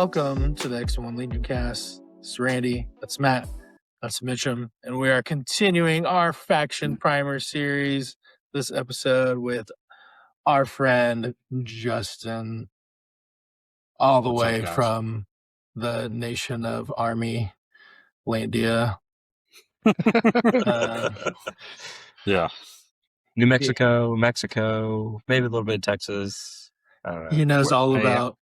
Welcome to the X-1 Legion cast. It's Randy, that's Matt, that's Mitchum, and we are continuing our faction primer series this episode with our friend Justin, all the way from the nation of Army Landia. Yeah. New Mexico, maybe a little bit of Texas. He knows all about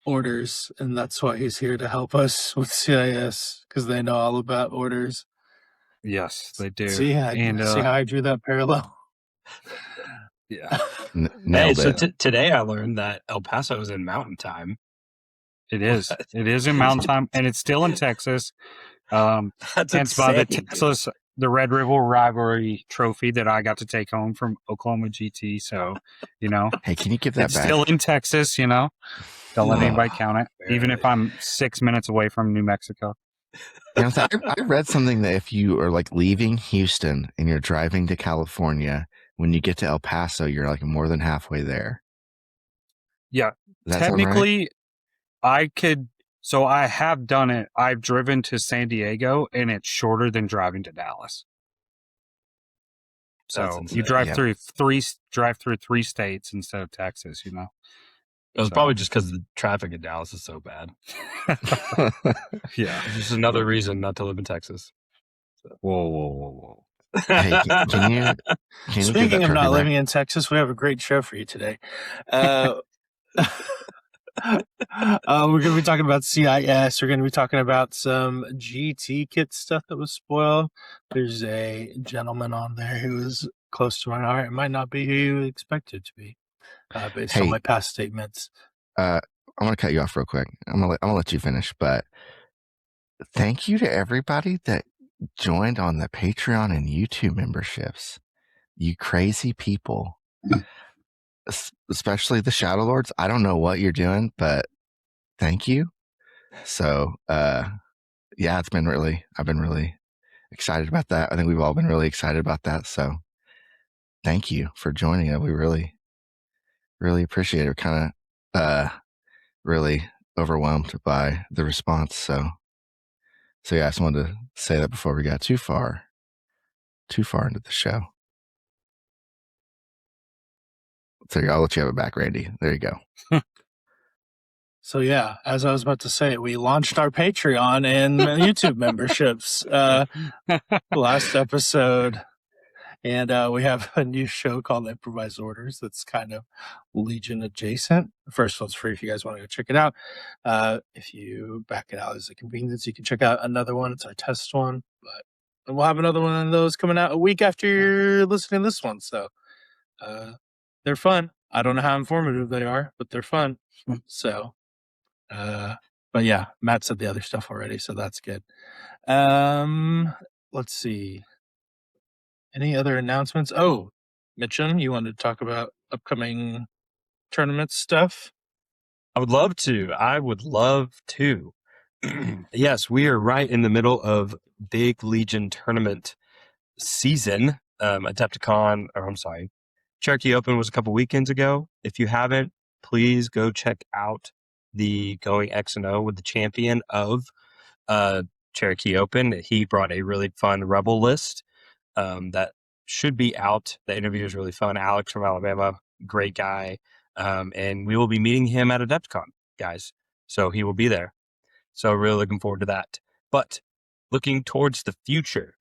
orders, and that's why he's here to help us with CIS, because they know all about orders. Yes, they do. See how I drew that parallel? Yeah. Hey, so today I learned that El Paso is in Mountain Time. It is. It is in Mountain Time, and it's still in Texas. That's by the Texas, the Red River Rivalry Trophy that I got to take home from Oklahoma GT. So, hey, can you give that it's back? Still in Texas, Don't let anybody count it, even if I'm 6 minutes away from New Mexico. I read something that if you are leaving Houston and you're driving to California, when you get to El Paso, you're more than halfway there. Yeah, technically, right? I could. So I have done it. I've driven to San Diego, and it's shorter than driving to Dallas. So you drive through three states instead of Texas. It was probably just because the traffic in Dallas is so bad. Yeah, it's just another reason not to live in Texas. So. Whoa. Hey, can you Speaking of not living in Texas, we have a great show for you today. We're going to be talking about CIS. We're going to be talking about some GT kit stuff that was spoiled. There's a gentleman on there who is close to my heart. It might not be who you expected to be. Based on my past statements. I want to cut you off real quick. I'm gonna let you finish, but thank you to everybody that joined on the Patreon and YouTube memberships. You crazy people, especially the Shadow Lords. I don't know what you're doing, but thank you. So, I've been really excited about that. I think we've all been really excited about that. So, thank you for joining it. We really appreciate it. We're kind of really overwhelmed by the response. So I just wanted to say that before we got too far into the show. So I'll let you have it back, Randy. There you go. So yeah, as I was about to say, we launched our Patreon and YouTube memberships last episode. And we have a new show called Improvised Orders that's kind of Legion adjacent. The first one's free if you guys want to go check it out. If you back it out as a convenience, you can check out another one. It's our test one. And we'll have another one of those coming out a week after you're listening to this one. So they're fun. I don't know how informative they are, but they're fun. So, but yeah, Matt said the other stuff already, so that's good. Let's see. Any other announcements? Oh, Mitchum, you wanted to talk about upcoming tournament stuff? I would love to. Yes, we are right in the middle of big Legion tournament season. Cherokee Open was a couple weekends ago. If you haven't, please go check out the Going X&O with the champion of Cherokee Open. He brought a really fun Rebel list. That should be out. The interview is really fun. Alex from Alabama, great guy. And we will be meeting him at Adepticon, guys. So he will be there. So really looking forward to that. But looking towards the future,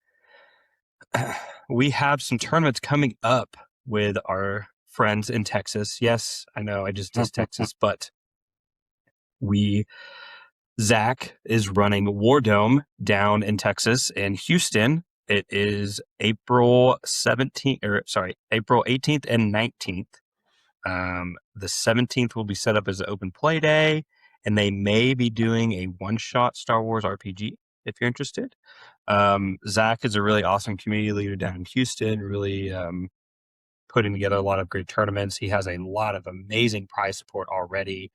we have some tournaments coming up with our friends in Texas. Yes, I know I just dissed Texas, but Zach is running War Dome down in Texas in Houston. It is April 18th and 19th. The 17th will be set up as an open play day, and they may be doing a one-shot Star Wars RPG if you're interested. Zach is a really awesome community leader down in Houston, really putting together a lot of great tournaments. He has a lot of amazing prize support already.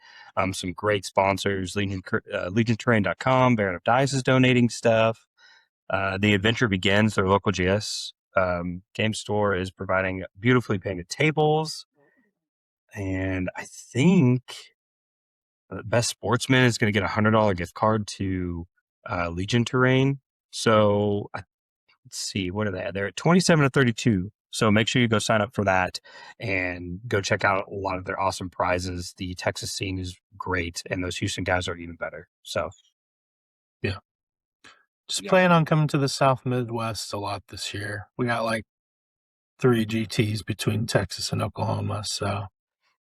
Some great sponsors, LegionTerrain.com, Baron of Dice is donating stuff. The Adventure Begins, their local GS game store, is providing beautifully painted tables. And I think Best sportsman is going to get $100 gift card to Legion Terrain. So let's see, what are they? They're at 27 to 32. So make sure you go sign up for that and go check out a lot of their awesome prizes. The Texas scene is great, and those Houston guys are even better. So, yeah. Just plan on coming to the South Midwest a lot this year. We got like 3 GTs between Texas and Oklahoma. So,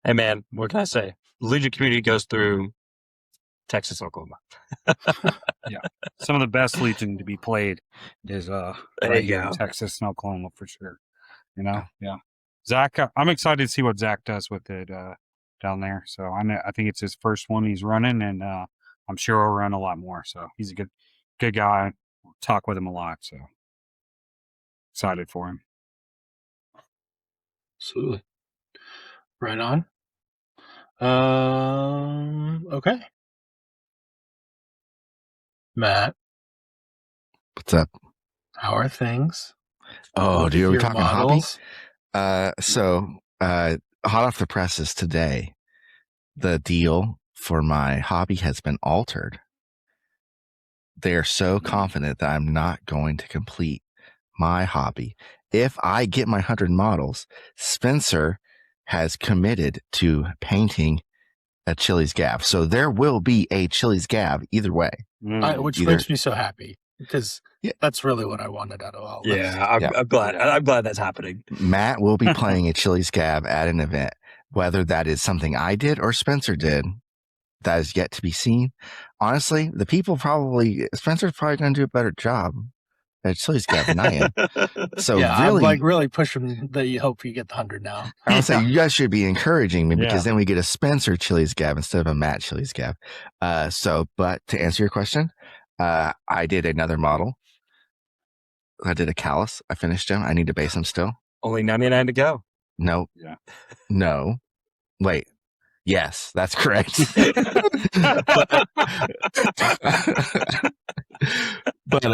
hey man, what can I say? The Legion community goes through Texas, Oklahoma. Yeah, some of the best Legion to be played is right here in Texas and Oklahoma for sure. You know, yeah. Zach, I'm excited to see what Zach does with it down there. So I think it's his first one he's running, and I'm sure he'll run a lot more. So he's a good guy. Talk with him a lot. So excited for him. Absolutely. Right on. Okay. Matt, What's up? how are things? Oh, dude, are we Your talking models? hobby? Hot off the presses today, the deal for my hobby has been altered. They're so confident that I'm not going to complete my hobby. If I get my 100 models, Spencer has committed to painting a Chili's Gab. So there will be a Chili's Gab either way. Which makes me so happy because that's really what I wanted out of all this. Yeah, I'm glad. I'm glad that's happening. Matt will be playing a Chili's Gab at an event. Whether that is something I did or Spencer did, that is yet to be seen. Honestly, Spencer's probably going to do a better job at Chili's Gab than I am. So really, I'm really pushing that you hope you get the 100 now. I would say you guys should be encouraging me because then we get a Spencer Chili's Gab instead of a Matt Chili's Gab. But to answer your question, I did another model. I did a Callus. I finished him. I need to base him still. Only 99 to go. No. Yeah. No. Wait. Yes, that's correct. But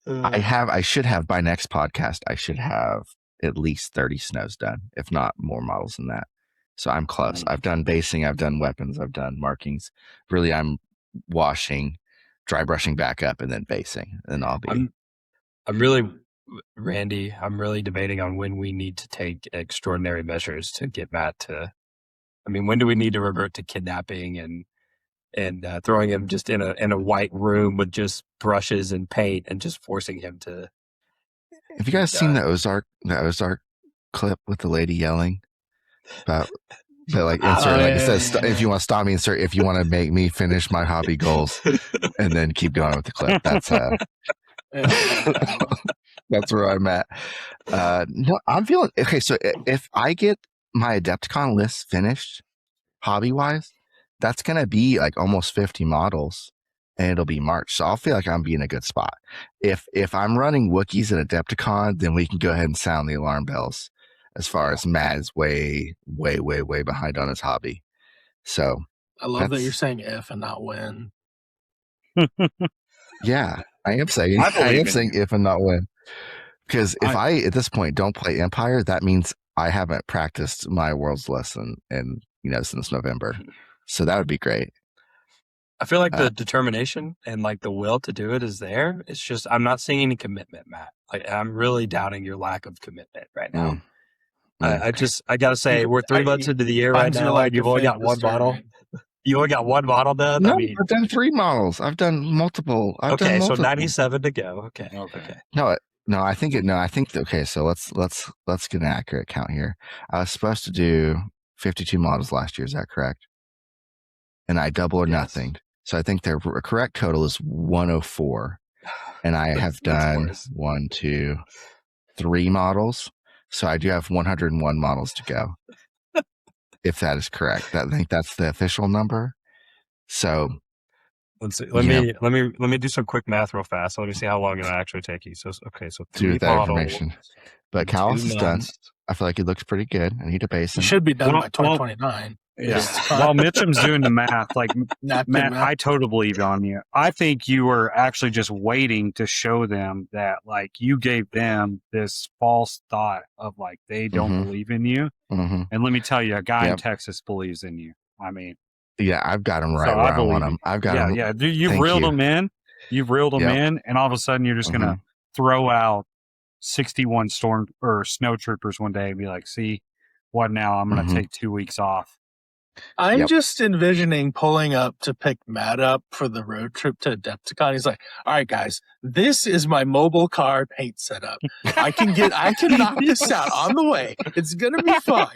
I should have by next podcast, I should have at least 30 snows done, if not more models than that. So I'm close. I've done basing, I've done weapons, I've done markings. Really, I'm washing, dry brushing back up, and then basing. And I'll be. Randy, I'm really debating on when we need to take extraordinary measures to get Matt to. I mean, when do we need to revert to kidnapping and throwing him just in a white room with just brushes and paint and just forcing him to? Have you guys seen the Ozark clip with the lady yelling about like insert it says if you want to stop me, insert if you want to make me finish my hobby goals, and then keep going with the clip. That's that's where I'm at. No, I'm feeling okay. So if I get my Adepticon list finished, hobby wise, that's gonna be like almost 50 models, and it'll be March. So I'll feel like I'm in a good spot. If I'm running Wookiees at Adepticon, then we can go ahead and sound the alarm bells. As far as Matt is way behind on his hobby. So I love that you're saying if and not when. Yeah, I am saying if and not when. Because if I at this point don't play Empire, that means I haven't practiced my world's lesson since November. So that would be great. I feel like the determination and like the will to do it is there. It's just I'm not seeing any commitment, Matt. Like I'm really doubting your lack of commitment right now. I gotta say we're 3 months into the year right now. You've only got one model. You only got one model done. No, I've done 3 models. I've done multiple. So 97 to go. Okay. No, I think okay. So let's get an accurate count here. I was supposed to do 52 models last year. Is that correct? And I double or nothing. So I think their correct total is 104. And I have done 1, 2, 3 models. So I do have 101 models to go. If that is correct. I think that's the official number. So let's see. Let me do some quick math real fast. Let me see how long it'll actually take you. So 3 that models, information. But Callus is done. I feel like he looks pretty good. I need to base him. He should be done by 2029. Yeah. While Mitchum's doing the math, like Matt, I totally believe on you. I think you were actually just waiting to show them that like you gave them this false thought of like they don't believe in you. And let me tell you, a guy in Texas believes in you. I mean, Yeah, I've got them right So where I I want believe them. you. I've got them. Yeah. Dude, you've Thank reeled you. them in. You've reeled them Yep. in, and all of a sudden you're just gonna throw out 61 storm or snow troopers one day and be like, "See, what now? I'm gonna take 2 weeks off." I'm just envisioning pulling up to pick Matt up for the road trip to Adepticon. He's like, all right, guys, this is my mobile car paint setup. I can knock this out on the way. It's going to be fine.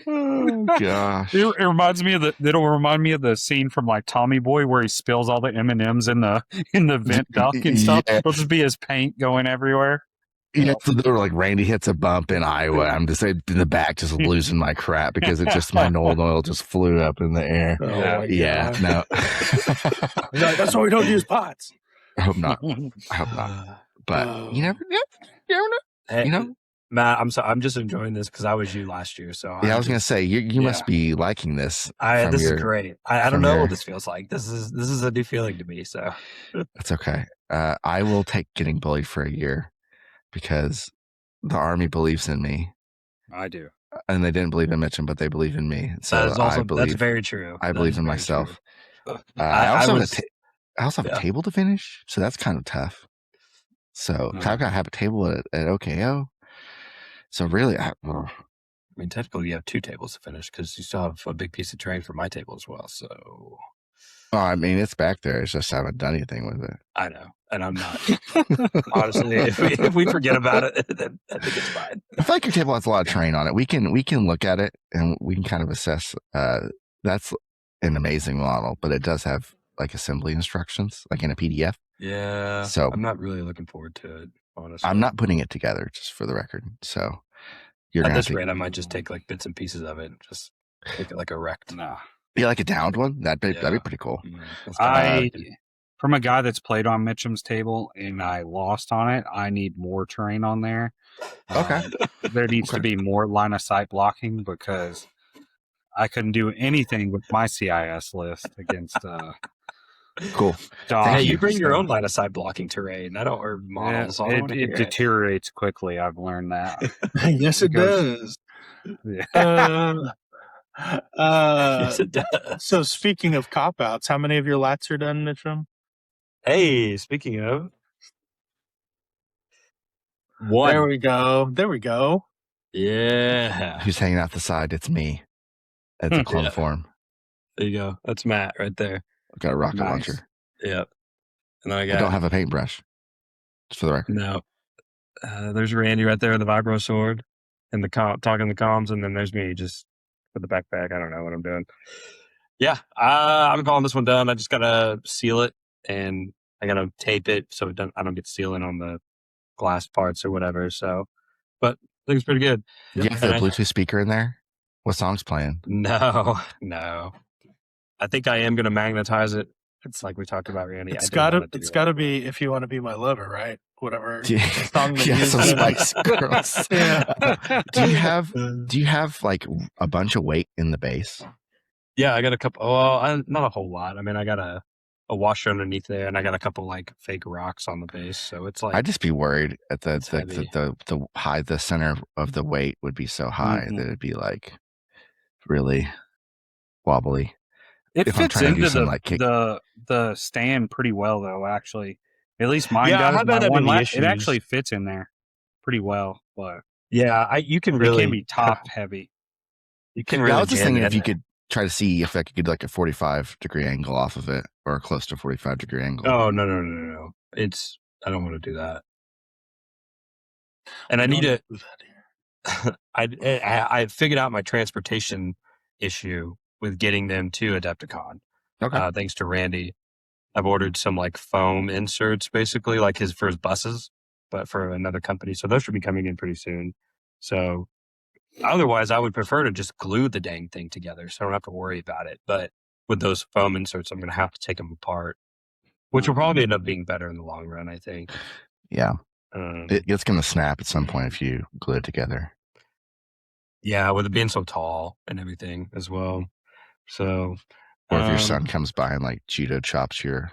Oh gosh! It reminds me of it'll remind me of the scene from like Tommy Boy where he spills all the M&Ms in the vent duct and stuff. Yeah. It'll just be his paint going everywhere. Yeah, so they're like Randy hits a bump in Iowa. I'm just in the back, just losing my crap because it just my Nolan oil just flew up in the air. Oh, Yeah, no. That's why we don't use pots. I hope not. But you never know. Hey, You know? Matt, I'm just enjoying this because I was you last year. So Yeah, I was gonna say you must be liking this. This is great. I don't know what this feels like. This is a new feeling to me. So it's okay. I will take getting bullied for a year because the Army believes in me. I do. And they didn't believe in Mitchum, but they believe in me. So that's very true. I believe in myself. I also have a table to finish, so that's kind of tough. So I've got to have a table at OKO. So really, I mean, technically, you have 2 tables to finish because you still have a big piece of terrain for my table as well. So, I mean, it's back there. It's just I haven't done anything with it. I know, and I'm not. Honestly, if we forget about it, then I think it's fine. I feel like your table has a lot of terrain on it. We can look at it and we can kind of assess. That's an amazing model, but it does have like assembly instructions, like in a PDF. Yeah. So I'm not really looking forward to it. Honestly, I'm not putting it together, just for the record. So at this rate, I might just take like bits and pieces of it and just make it like a wrecked. Nah. Yeah, like a downed one. That'd be pretty cool. From a guy that's played on Mitchum's table and I lost on it, I need more terrain on there. Okay. There needs to be more line of sight blocking because I couldn't do anything with my CIS list against cool. Hey, you bring your own line of sight blocking terrain. Or models. It deteriorates quickly. I've learned that. Yes, it does. Yeah. Yes, it does. So speaking of cop outs, how many of your lats are done, Mitchum? Hey, speaking of 1. There we go. Yeah. Who's hanging out the side? It's me. At the clone form. There you go. That's Matt right there. I've got a rocket launcher. Yep. And then I don't have a paintbrush. Just for the record. No. There's Randy right there with the vibro sword and talking the comms, and then there's me just with the backpack. I don't know what I'm doing. Yeah, I'm calling this one done. I just gotta seal it, and I gotta tape it so I don't get sealing on the glass parts or whatever. So, but I think it's pretty good. Do you have the Bluetooth speaker in there? What song's playing? No. I think I am gonna magnetize it. It's like we talked about, Randy. It's gotta be If You Want to Be My Lover, right? Whatever song that some Spice Girls. Yeah. Do you have like a bunch of weight in the base? Yeah, I got a couple. Well, not a whole lot. I mean, I got a washer underneath there, and I got a couple like fake rocks on the base. So it's like I'd just be worried at the center of the weight would be so high that it'd be like really wobbly. It fits into the stand pretty well, though. Actually, at least mine does. It actually fits in there pretty well. But yeah, you can really it can be top heavy. You can really. I was just thinking if you could try to see if I could get like a 45-degree angle off of it, or close to 45-degree angle. Oh no! I don't want to do that. And I need to. I figured out my transportation issue with getting them to Adepticon. Okay. Thanks to Randy. I've ordered some like foam inserts, basically like for his buses, but for another company. So those should be coming in pretty soon. So otherwise, I would prefer to just glue the dang thing together so I don't have to worry about it. But with those foam inserts, I'm going to have to take them apart, which will probably end up being better in the long run, I think. Yeah. It's going to snap at some point if you glue it together. Yeah, with it being so tall and everything as well. So, or if your son comes by and like judo chops your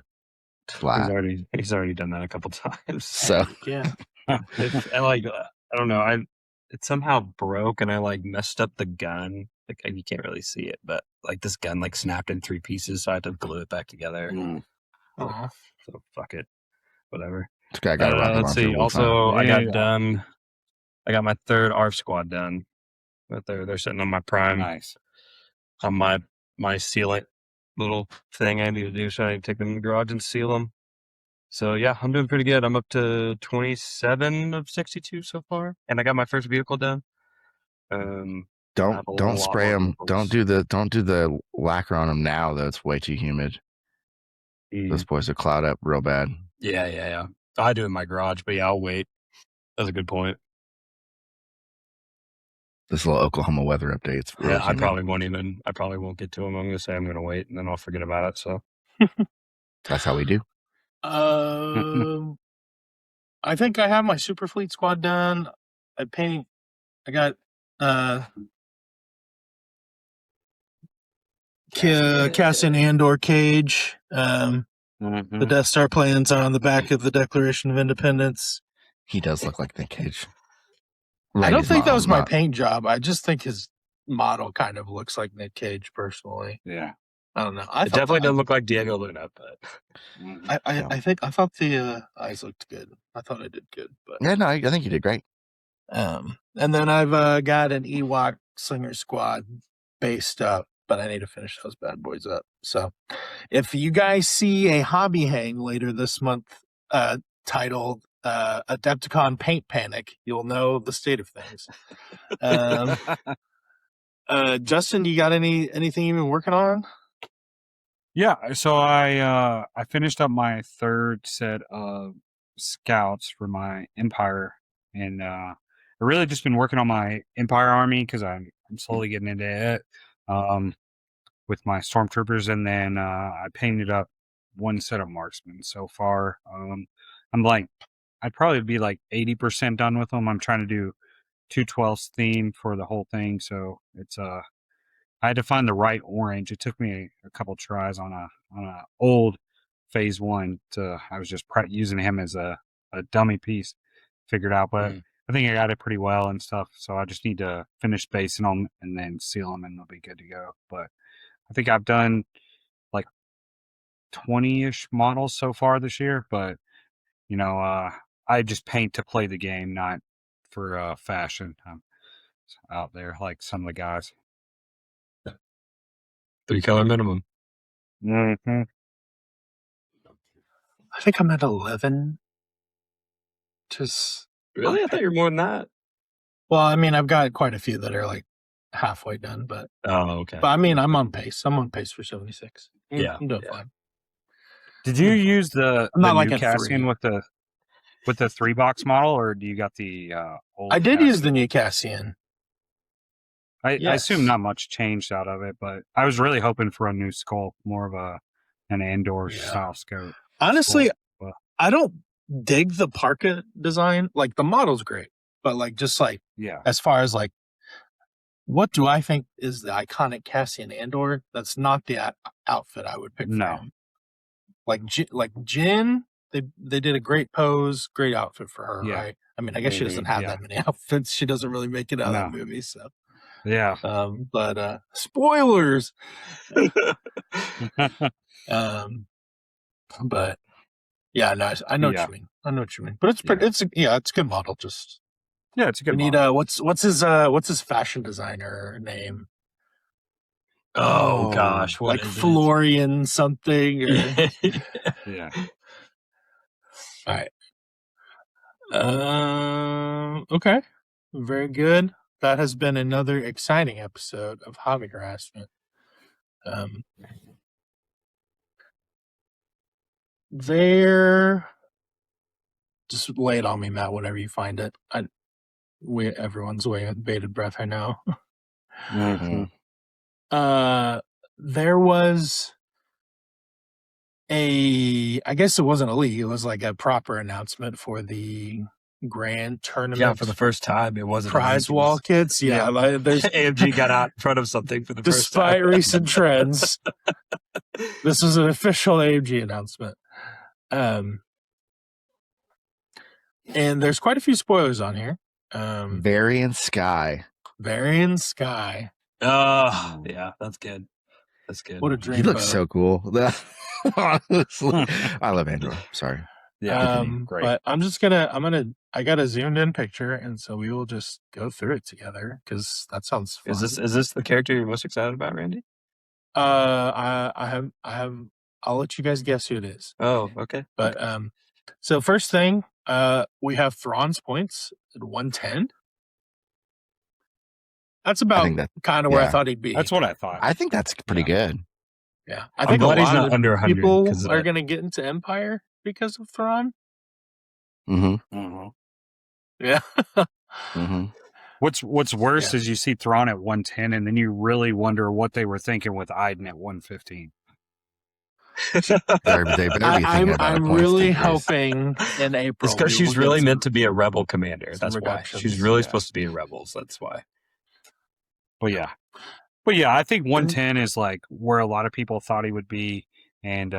flat. He's already done that a couple times. So yeah, I don't know. it somehow broke, and I like messed up the gun. Like you can't really see it, but like this gun like snapped in 3 pieces, so I had to glue it back together. Aw. So fuck it, whatever. This guy got a rocket Let's launcher. see. We'll Also, I got Yeah. done. I got my 3rd ARF squad done. But they're sitting on my prime Nice. on my sealant little thing I need to do. So I need to take them in the garage and seal them. So yeah, I'm doing pretty good. I'm up to 27 of 62 so far, and I got my first vehicle done. Don't spray them. Don't do the lacquer on them now, though. It's way too humid. Those boys will cloud up real bad. Yeah. I do it in my garage, but yeah, I'll wait. That's a good point. This little Oklahoma weather updates. Yeah, I probably won't get to them. I'm gonna say I'm gonna wait, and then I'll forget about it. So That's how we do. I think I have my Super Fleet squad done. I got Cassian Andor cage. The Death Star plans are on the back of the Declaration of Independence. He does look like Nick Cage. I don't think that was my paint job. I just think his model kind of looks like Nick Cage, personally. Yeah. I don't know. it definitely doesn't look like Diego Luna, but I thought the eyes looked good. I thought I did good, but Yeah, no, I think you did great. and then I've got an Ewok Slinger squad based up, but I need to finish those bad boys up. So, if you guys see a hobby hang later this month titled Adepticon Paint Panic, you'll know the state of things. Justin, you got anything you've been working on? Yeah, so I finished up my 3rd set of scouts for my Empire, and I really just been working on my Empire army because I'm slowly getting into it with my stormtroopers, and then I painted up 1 set of marksmen so far. I'd probably be like 80% done with them. I'm trying to do 2/12 theme for the whole thing, so it's I had to find the right orange. It took me a couple tries on a old phase 1 I was just using him as a dummy piece, figured out, but I think I got it pretty well and stuff. So I just need to finish basing them and then seal them, and they'll be good to go. But I think I've done like 20-ish models so far this year, but I just paint to play the game, not for fashion. I'm out there like some of the guys. 3-color minimum. Mm-hmm. I think I'm at 11. Just Really? I thought you were more than that. well, I mean, I've got quite a few that are like halfway done, but Okay. I mean, I'm on pace. I'm on pace for 76. Yeah, I'm doing fine. Did you use the I'm not new like at Cassian 3. with the 3-box model, or do you got the old? I did Cassian? use the new Cassian. I assume Yes. not much changed out of it, but I was really hoping for a new skull, more of an Andor Yeah. style scope. Honestly, Well- I don't dig the parka design. Like, the model's great, but like, just like Yeah. as far as like, what do I think is the iconic Cassian Andor? That's not the outfit I would pick. No. For him. Like Jin, they did a great pose, great outfit for her, Yeah. right? I mean, I guess she doesn't have that many outfits. She doesn't really make it out of that movie, so. Yeah. But spoilers. But yeah, no, I know what you mean. I know what you mean. But it's pretty. It's a good model. Just Yeah, it's a good we need model. what's his fashion designer name? Oh gosh, what like is it? Florian something. Or... Yeah. All right. Okay. Very good. That has been another exciting episode of Hobby Harassment. Just lay it on me, Matt, whenever you find it. Everyone's waiting with bated breath, I know. Mm-hmm. There was I guess it wasn't a league, it was like a proper announcement for the grand tournament. Yeah, for the first time, it wasn't prize wall kits. Yeah, like, there's AMG got out in front of something for the first time. despite recent trends. This was an official AMG announcement. And there's quite a few spoilers on here. Varian Sky. Varian Sky. Yeah, that's good. That's good. What a dream. He looks photo. so cool. Honestly, I love Andor. Sorry. Yeah, great. But I got a zoomed in picture, and so we will just go through it together because that sounds fun. Is this the character you're most excited about, Randy? I have. I'll let you guys guess who it is. Oh, okay. But so first thing, we have Thrawn's points at 110. That's about kind of where I thought he'd be. That's what I thought. I think that's pretty good. Yeah, I think a glad he's lot not of under 100 people 'cause of are that. going to get into Empire because of Thrawn. Mm-hmm. Yeah. Mm-hmm. What's worse is you see Thrawn at 110, and then you really wonder what they were thinking with Iden at 115. They better be thinking about I'm points really decrease. hoping in April. It's because she's really meant to be a rebel commander. That's why. reductions. She's really supposed to be in Rebels. That's why. But yeah, I think 110 is like where a lot of people thought he would be, and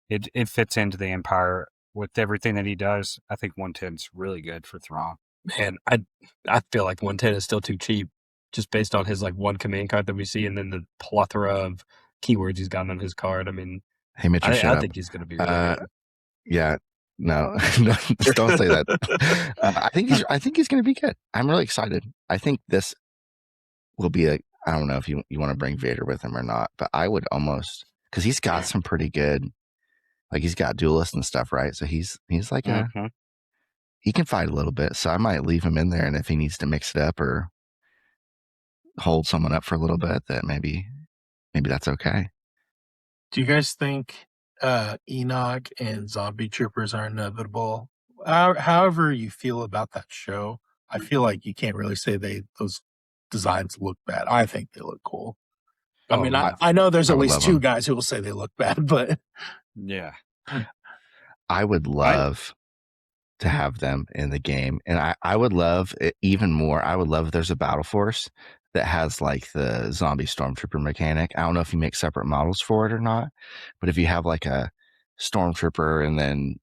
it fits into the Empire with everything that he does. I think 110 is really good for Thrawn. Man, I feel like 110 is still too cheap, just based on his like one command card that we see, and then the plethora of keywords he's got on his card. I mean, Hey, Mitch, I think he's going to be really good. Yeah, no, don't say that. I think he's going to be good. I'm really excited. I think this will be I don't know if you want to bring Vader with him or not, but I would almost, because he's got some pretty good, like he's got duelists and stuff, right? So he's like he can fight a little bit. So I might leave him in there, and if he needs to mix it up or hold someone up for a little bit, that maybe that's okay. Do you guys think Enoch and Zombie Troopers are inevitable? However you feel about that show, I feel like you can't really say those designs look bad. I think they look cool. I mean, I know there's at least two guys who will say they look bad, but yeah, I would love to have them in the game, and I would love it even more. I would love if there's a battle force that has like the zombie stormtrooper mechanic. I don't know if you make separate models for it or not, but if you have like a stormtrooper and then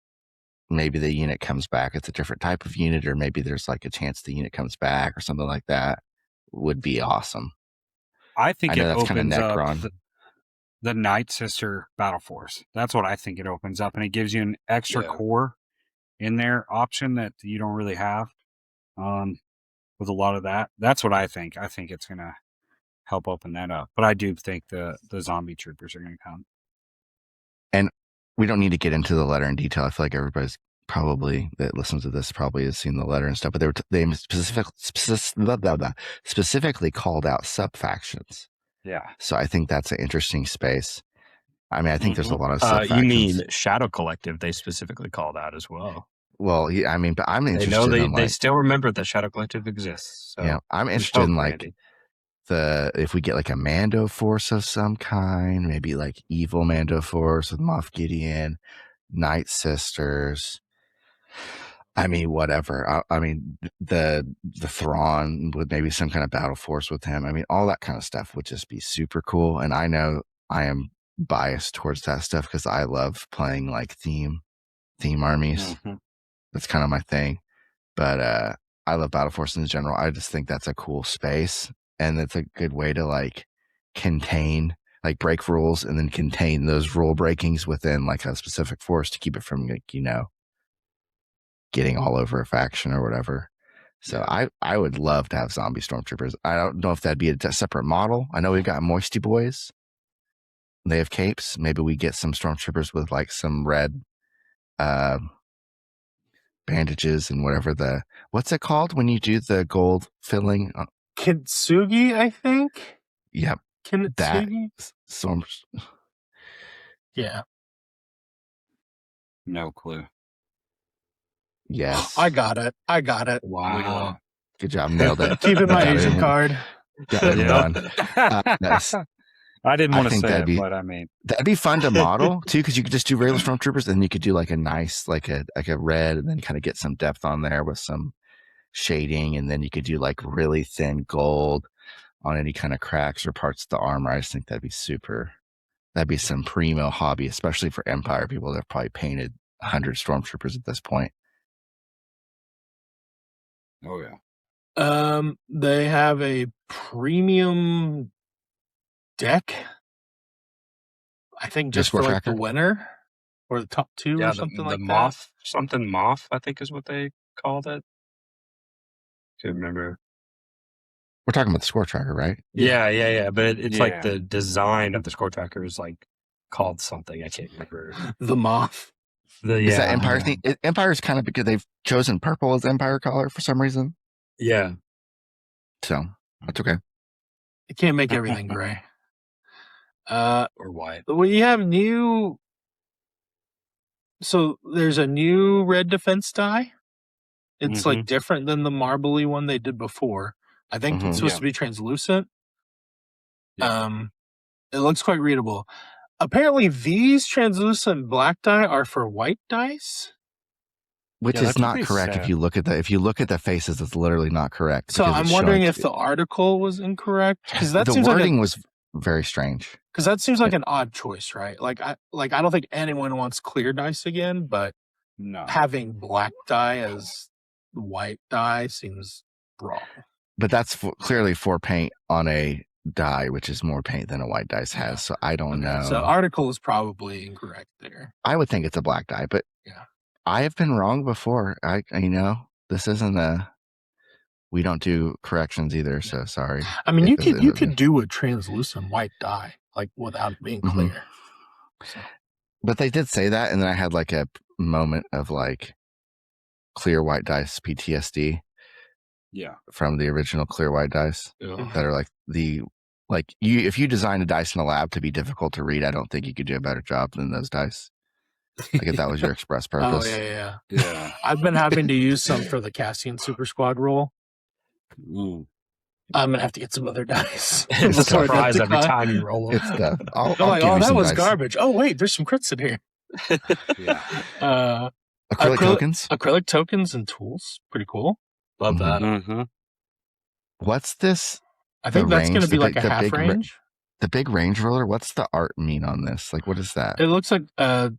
maybe the unit comes back, it's a different type of unit, or maybe there's like a chance the unit comes back or something like that, would be awesome. I think it that's opens up the Night Sister battle force. That's what I think it opens up, and it gives you an extra core in there option that you don't really have with a lot of that. That's what I think. I think it's going to help open that up. But I do think the zombie troopers are going to come. And we don't need to get into the letter in detail. I feel like everybody's probably that listens to this probably has seen the letter and stuff, but they specifically called out sub-factions. Yeah. So I think that's an interesting space. I mean, I think there's a lot of sub-factions. You mean Shadow Collective, they specifically called out as well. Well, yeah, I mean, but I'm interested they still remember that Shadow Collective exists. So yeah, I'm interested in like if we get like a Mando force of some kind, maybe like evil Mando force with Moff Gideon, Night Sisters. I mean, whatever. I mean, the Thrawn with maybe some kind of battle force with him. I mean, all that kind of stuff would just be super cool. And I know I am biased towards that stuff because I love playing like theme armies. Mm-hmm. That's kind of my thing. But I love battle force in general. I just think that's a cool space, and it's a good way to like contain, like break rules and then contain those rule breakings within like a specific force to keep it from like, getting all over a faction or whatever. So I would love to have zombie stormtroopers. I don't know if that'd be a separate model. I know we've got Moisty Boys. They have capes. Maybe we get some stormtroopers with like some red bandages and whatever what's it called when you do the gold filling? Kintsugi, I think. Yep. Kintsugi. Storms. Yeah. No clue. Yes. I got it. Wow. Good job. Nailed it. Keeping my Asian card. Got it done. I didn't want to say it, but I mean, that'd be fun to model too, because you could just do regular stormtroopers, and then you could do like a nice, like a red, and then kind of get some depth on there with some shading, and then you could do like really thin gold on any kind of cracks or parts of the armor. I just think that'd be super. That'd be some primo hobby, especially for Empire people that have probably painted 100 stormtroopers at this point. Oh yeah. They have a premium deck. I think just score for like the tracker? winner or the top two Yeah, or something the like moth, something moth, I think is what they called it. Can't remember. We're talking about the score tracker, right? Yeah. But it's like Yeah. the design of the score tracker is like called something. I can't remember. that. The moth. Is that Empire thing? Empire's kind of because they've chosen purple as Empire color for some reason. Yeah. So that's okay. You can't make everything gray. Or white. We have new. So there's a new red defense die. It's like different than the marbly one they did before. I think it's supposed to be translucent. Yeah. It looks quite readable. Apparently, these translucent black die are for white dice. Which Yeah, is that's what not they correct. said. If you look at the faces, it's literally not correct. So because I'm it's wondering showing- if the article was incorrect because that the seems wording like was very strange. because that seems like an odd choice, right? I don't think anyone wants clear dice again, but No. having black die as white die seems wrong. But that's clearly for paint on a die, which is more paint than a white dice has. So I don't know. So article is probably incorrect there. I would think it's a black die, but Yeah. I have been wrong before. This isn't we don't do corrections either. So sorry. I mean, you could do a translucent white die like without it being clear. So. But they did say that, and then I had like a moment of like clear white dice PTSD. Yeah. From the original clear white dice that are like if you design a dice in a lab to be difficult to read, I don't think you could do a better job than those dice. Like if that was your express purpose. Yeah. I've been having to use some for the Cassian Super Squad roll. I'm gonna have to get some other dice. It's a surprise every time you roll them. It's tough. I'll like, give oh, you that some was dice. garbage. Oh wait, there's some crits in here. Yeah. Acrylic tokens. Acrylic tokens and tools. Pretty cool. Love that. Mm-hmm. What's this? I think that's going to be like a half range. The big range roller. What's the art mean on this? Like, what is that? It looks like the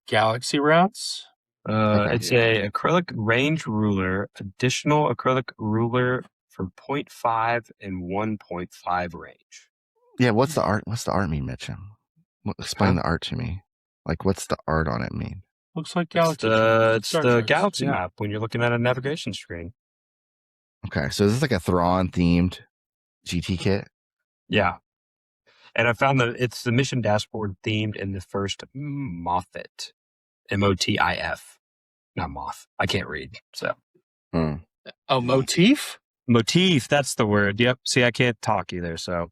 galaxy routes. It's a acrylic range ruler, additional acrylic ruler for 0.5 and 1.5 range. Yeah, what's the art? What's the art mean, Mitchum? Explain the art to me. Like, what's the art on it mean? Looks like galaxy. It's the galaxy map when you're looking at a navigation screen. Okay, so is this like a Thrawn themed GT kit? Yeah. And I found that it's the mission dashboard themed in the first Moffat. MOTIF. Not moth. I can't read. So. Oh, motif? Motif, that's the word. Yep. See, I can't talk either, so.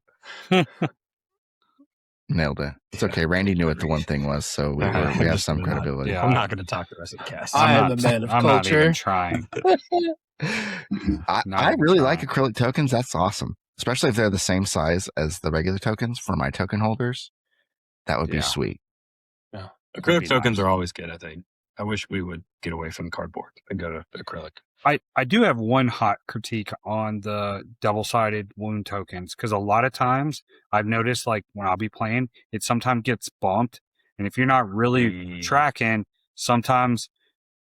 Nailed it. It's okay. Randy knew what the one thing was, so we have some credibility. I'm not going to talk the rest of the cast. I am the man of I'm culture. not even trying. I really like acrylic tokens. That's awesome. Especially if they're the same size as the regular tokens for my token holders. That would be sweet. Yeah. Acrylic tokens are always good, I think. I wish we would get away from cardboard and go to acrylic. I do have one hot critique on the double-sided wound tokens, because a lot of times I've noticed, like when I'll be playing, it sometimes gets bumped. And if you're not really tracking, sometimes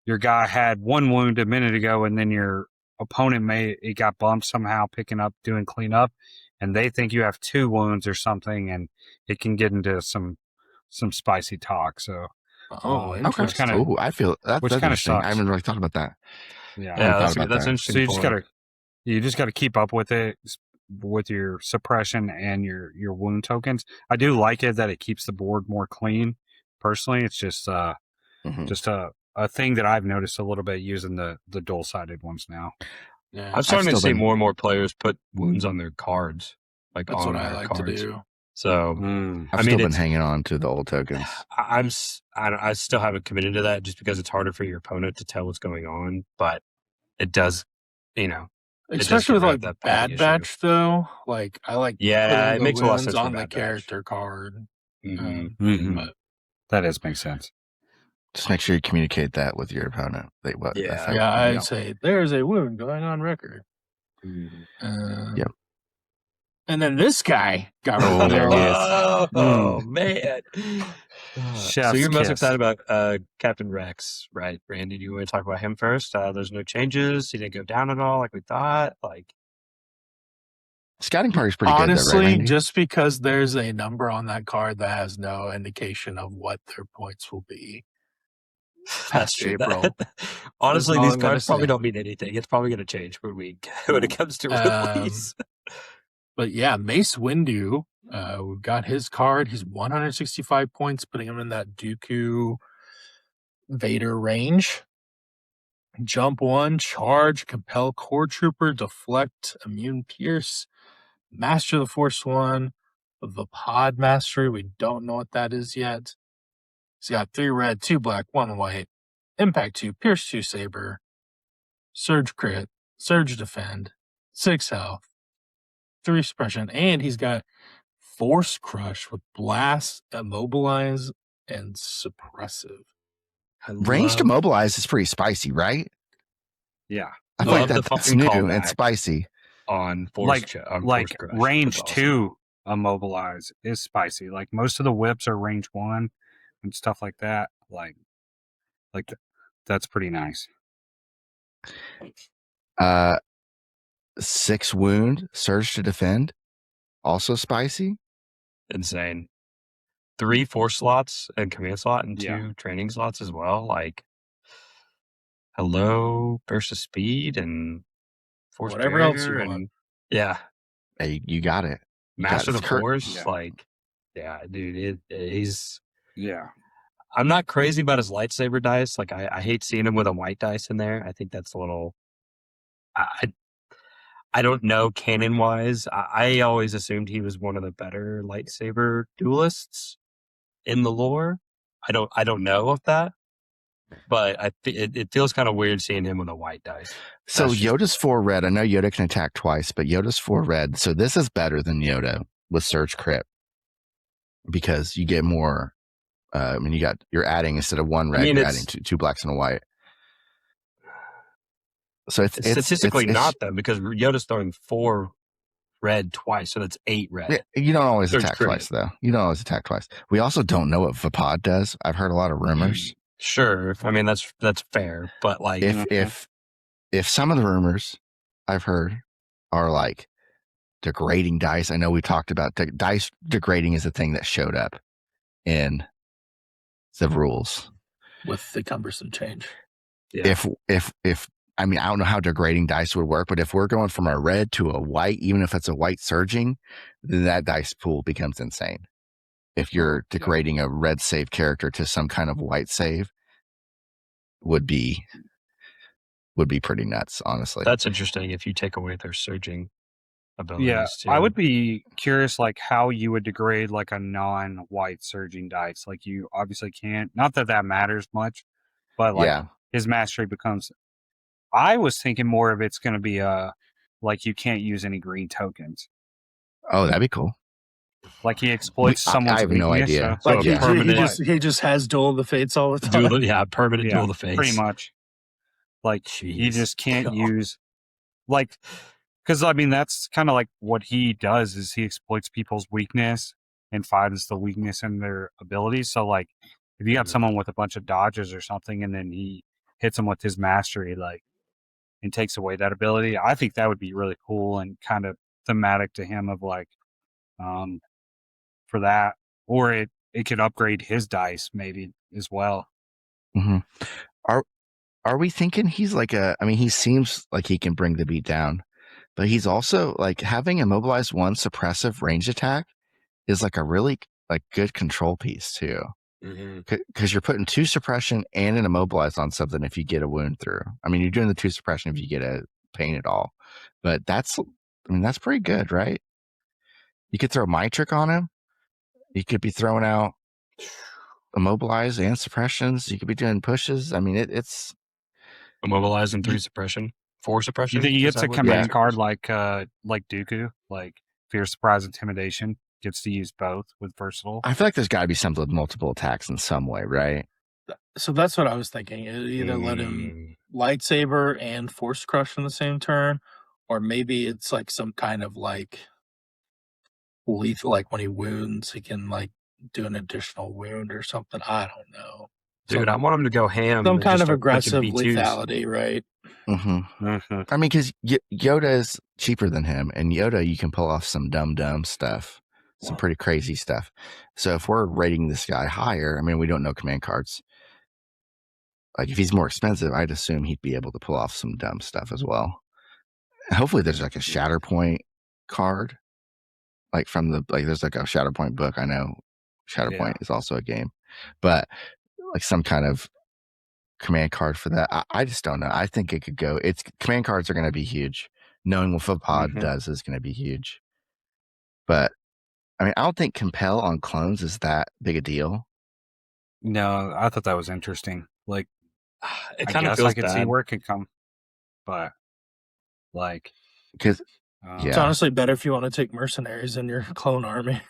your guy had one wound a minute ago and then your opponent it got bumped somehow picking up, doing cleanup, and they think you have two wounds or something, and it can get into some spicy talk. So, interesting. which kind of, I feel that's kind of interesting. sucks. I haven't really thought about that. Yeah, that's interesting. So you just gotta keep up with it with your suppression and your wound tokens. I do like it that it keeps the board more clean. Personally, it's just a thing that I've noticed a little bit using the dual-sided ones now. Yeah, I'm starting to see more and more players put wounds on their cards. Like that's on what I like cards. to do. So I've still been hanging on to the old tokens. I still haven't committed to that just because it's harder for your opponent to tell what's going on, but it does, especially with like that Bad Batch though. Like I like it makes a lot of sense on for the Bad character card. That does make sense. Just make sure you communicate that with your opponent. I'd say there's a wound going on record. Yep. And then this guy got there he is. Oh man. So Chef's you're most kiss. excited about Captain Rex, right, Randy? Do you want to talk about him first? There's no changes. He didn't go down at all like we thought. Like, Scouting party's pretty Honestly, good, though, right, Randy? just because there's a number on that card that has no indication of what their points will be. that's true. April. Honestly, all these I'm gonna cards probably say. don't mean anything. It's probably going to change when it comes to release. But yeah, Mace Windu, we've got his card. He's 165 points, putting him in that Dooku Vader range. Jump 1, charge, compel core trooper, deflect, immune pierce, master the Force 1, the pod mastery. We don't know what that is yet. He's got 3 red, 2 black, 1 white, impact 2, pierce 2 saber, surge crit, surge defend, 6 health, 3 suppression, and he's got force crush with blast, immobilize, and suppressive. Ranged immobilize is pretty spicy, right? Yeah. I feel like Love the that's fucking new callback. and spicy. on force Like Force Crush. range That's awesome. 2 immobilize is spicy. Like most of the whips are range 1 and stuff like that. That's pretty nice. 6 wound, surge to defend, also spicy. Insane. 3 force slots and command slot and 2 Yeah. training slots as well. Like, hello versus speed and force Whatever else you barrier want. and yeah, Hey, you got it. You got master it. the It's Kurt. force. Yeah. Like, yeah, dude, he's. Yeah. I'm not crazy about his lightsaber dice. Like, I hate seeing him with a white dice in there. I think that's a little. I don't know canon wise. I always assumed he was one of the better lightsaber duelists in the lore. I don't know of that, but it feels kind of weird seeing him with a white dice. So That's just- Yoda's 4 red. I know Yoda can attack twice, but Yoda's 4 red. So this is better than Yoda with surge crit because you get more. You're adding instead of 1 red, you're adding two blacks and a white. So it's statistically not though, because Yoda's throwing 4 red twice, so that's 8 red. Yeah, you don't always Surge attack crit. twice, though. You don't always attack twice. We also don't know what Vapod does. I've heard a lot of rumors. Sure, I mean that's fair, but like If some of the rumors I've heard are like degrading dice, I know we talked about dice degrading is a thing that showed up in the rules. With the cumbersome change. yeah. If I mean, I don't know how degrading dice would work, but if we're going from a red to a white, even if it's a white surging, then that dice pool becomes insane. If you're degrading a red save character to some kind of white save, would be pretty nuts, honestly. That's interesting if you take away their surging abilities. Yeah, too. I would be curious, like how you would degrade like a non-white surging dice. Like you obviously can't. Not that matters much, but like his mastery becomes. I was thinking more of it's going to be like you can't use any green tokens. Oh, that'd be cool. Like he exploits someone's I have no weakness, idea. So Like he just has duel of the fates all the time. Permanent duel of the face. Pretty much. Like he Jeez. just can't use like because I mean that's kind of like what he does is he exploits people's weakness and finds the weakness in their abilities. So like if you got someone with a bunch of dodges or something and then he hits them with his mastery like and takes away that ability, I think that would be really cool and kind of thematic to him of like for that, or it could upgrade his dice maybe as well. Mm-hmm. Are we thinking he's like he seems like he can bring the beat down, but he's also like having immobilized 1 suppressive range attack is like a really like good control piece too. Because you're putting 2 suppression and an immobilize on something if you get a wound through. I mean, you're doing the 2 suppression if you get a pain at all, but that's pretty good, right? You could throw Mitric on him. You could be throwing out immobilize and suppressions. You could be doing pushes. I mean, it's immobilize and 3 suppression, 4 suppression. You think he gets a command card like Dooku, like Fear, Surprise, Intimidation? Gets to use both with versatile. I feel like there's got to be something with multiple attacks in some way, right? So that's what I was thinking. Either let him lightsaber and force crush in the same turn, or maybe it's like some kind of like lethal, like when he wounds, he can like do an additional wound or something. I don't know. Dude, I want him to go ham. Some and kind just of start aggressive clicking B2s. lethality, right? Mm-hmm. I mean, because Yoda is cheaper than him, and Yoda, you can pull off some dumb stuff, some pretty crazy stuff. So if we're rating this guy higher, I mean, we don't know command cards. Like if he's more expensive, I'd assume he'd be able to pull off some dumb stuff as well. And hopefully, there's like a Shatterpoint card, like there's like a Shatterpoint book. I know Shatterpoint is also a game, but like some kind of command card for that. I just don't know. I think it could go. It's command cards are going to be huge. Knowing what Pod does is going to be huge. But I mean, I don't think compel on clones is that big a deal. No, I thought that was interesting. Like, it I kind of guess feels I could bad. see where it could come, but like, because it's honestly better if you want to take mercenaries in your clone army.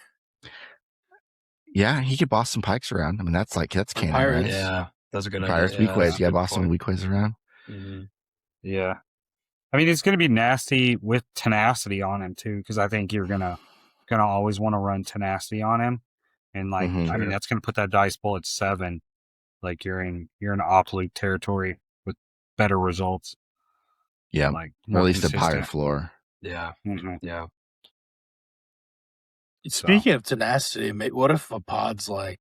Yeah, he could boss some pikes around. I mean, that's canon, pirates. right? Yeah, that's a good Pirates, idea. weak ways. Yeah, boss some weak ways around. Mm-hmm. Yeah. I mean, it's going to be nasty with tenacity on him too, because I think you're gonna always want to run tenacity on him, and like, I mean, that's going to put that dice pool at 7. Like you're in op-loop territory with better results. Yeah, like or at least a pirate floor. Yeah, yeah. Speaking of tenacity, what if a pod's like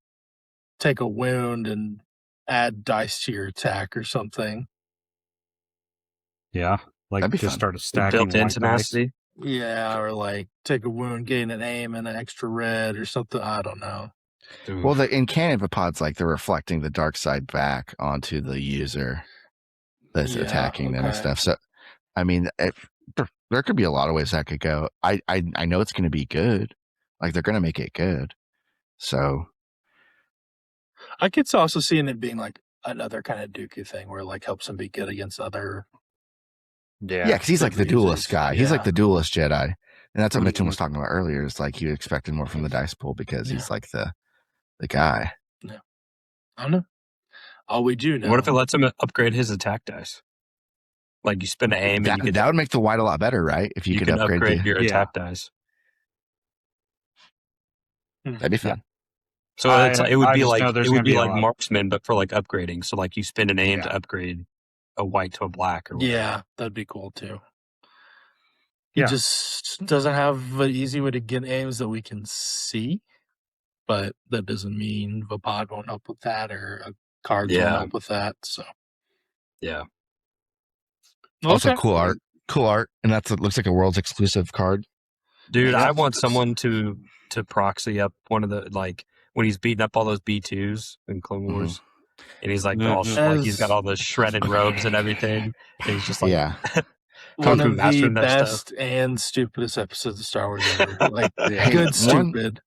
take a wound and add dice to your attack or something? Yeah, like that'd be just fun. start stacking built-in tenacity. Dice. Yeah, or like take a wound, gain an aim, and an extra red or something. I don't know. Oof. Well, in canon, the pods like they're reflecting the dark side back onto the user that's attacking them and stuff. So, I mean, there could be a lot of ways that could go. I know it's going to be good. Like they're going to make it good. So, I could also see it being like another kind of Dooku thing where it like helps him be good against other. Yeah, because he's like the duelist guy. He's like the duelist Jedi, and that's what Mitchell was talking about earlier. Is like he expected more from the dice pool because he's like the guy. Yeah, I don't know. All we do know. What if it lets him upgrade his attack dice? Like you spend an aim, and that would make the white a lot better, right? If you could upgrade your attack dice. That'd be fun. So it would be like marksman, but for like upgrading. So like you spend an aim to upgrade a white to a black or whatever. Yeah, that'd be cool too. He just doesn't have an easy way to get aims that we can see, but that doesn't mean Vapod won't help with that or a card won't help with that. So yeah. Also cool art, and it looks like a world's exclusive card. Dude, I want someone to proxy up one of the, like when he's beating up all those B2s in Clone Wars, and he's like like he's got all the shredded robes and everything. And he's just like one of the best and stupidest episodes of Star Wars ever. Like good stupid.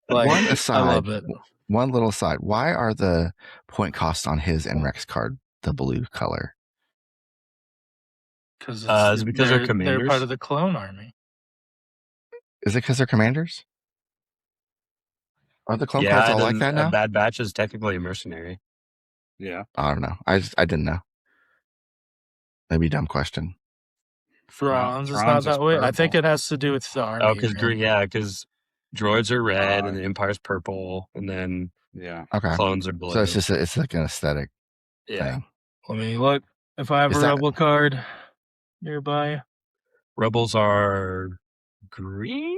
Like one aside, I love it. One little aside. Why are the point costs on his and Rex card the blue color? Because they're commanders. They're part of the clone army. Is it because they're commanders? Are the clone cards all like that now? Bad Batch is technically a mercenary. Yeah. I don't know. I didn't know. Maybe a dumb question. Thrawn's is not that way. Purple. I think it has to do with the army. Oh, because droids are red and the Empire's purple, and then clones are blue. So it's like an aesthetic thing. Let me look. If I have a rebel card nearby, rebels are green.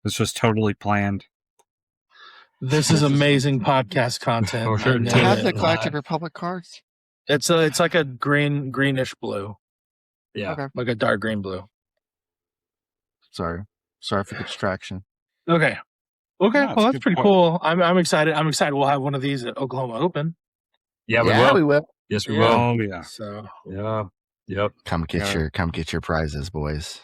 This was totally planned. This is amazing podcast content. I have the Galactic Republic cards. It's like a greenish blue. Yeah, like a dark green blue. Sorry for the distraction. Okay. Well, that's pretty cool. I'm excited. We'll have one of these at Oklahoma Open. Yeah, we will. Yes, we will. Oh yeah. So yep. Come get your prizes, boys.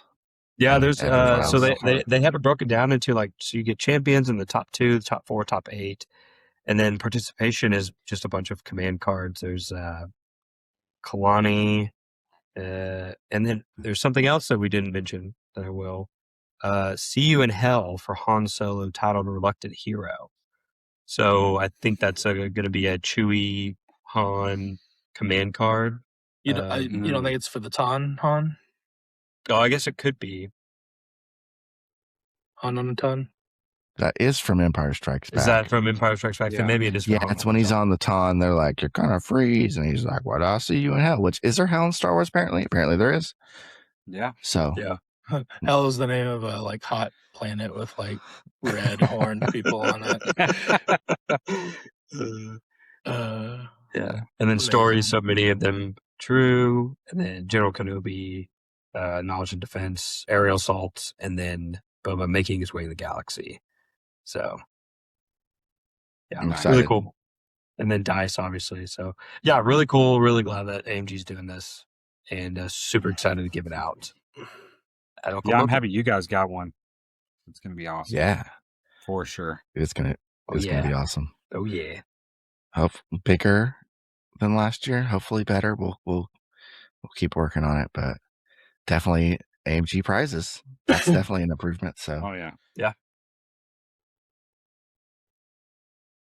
Yeah, there's so they have it broken down into like, so you get champions in the top 2, the top 4, top 8, and then participation is just a bunch of command cards. There's Kalani, and then there's something else that we didn't mention that I will. See You in Hell for Han Solo, titled Reluctant Hero. So I think that's going to be a Chewie Han command card. You don't think it's for the Han? Oh, I guess it could be. on a ton. That is from Empire Strikes Back. Is that from Empire Strikes Back? Yeah. Then maybe it is. From Yeah, it's when he's on the Ton. They're like, "You're gonna freeze," and he's like, "What? I'll see you in hell." Which is there hell in Star Wars? Apparently there is. Yeah. So Yeah. Hell is the name of a like hot planet with like red horned people on it. Yeah, and then stories, so many of them true, and then General Kenobi, knowledge and defense, aerial assaults, and then Boba making his way to the galaxy. So, yeah, I'm really excited. cool. And then Dice, obviously. So, yeah, really cool. Really glad that AMG's doing this, and super excited to give it out. Yeah, I'm happy you guys got one. It's gonna be awesome. Yeah, for sure. it's gonna be awesome. Oh yeah. Hope bigger than last year. Hopefully better. We'll keep working on it, but definitely AMG prizes. That's definitely an improvement. So Oh yeah.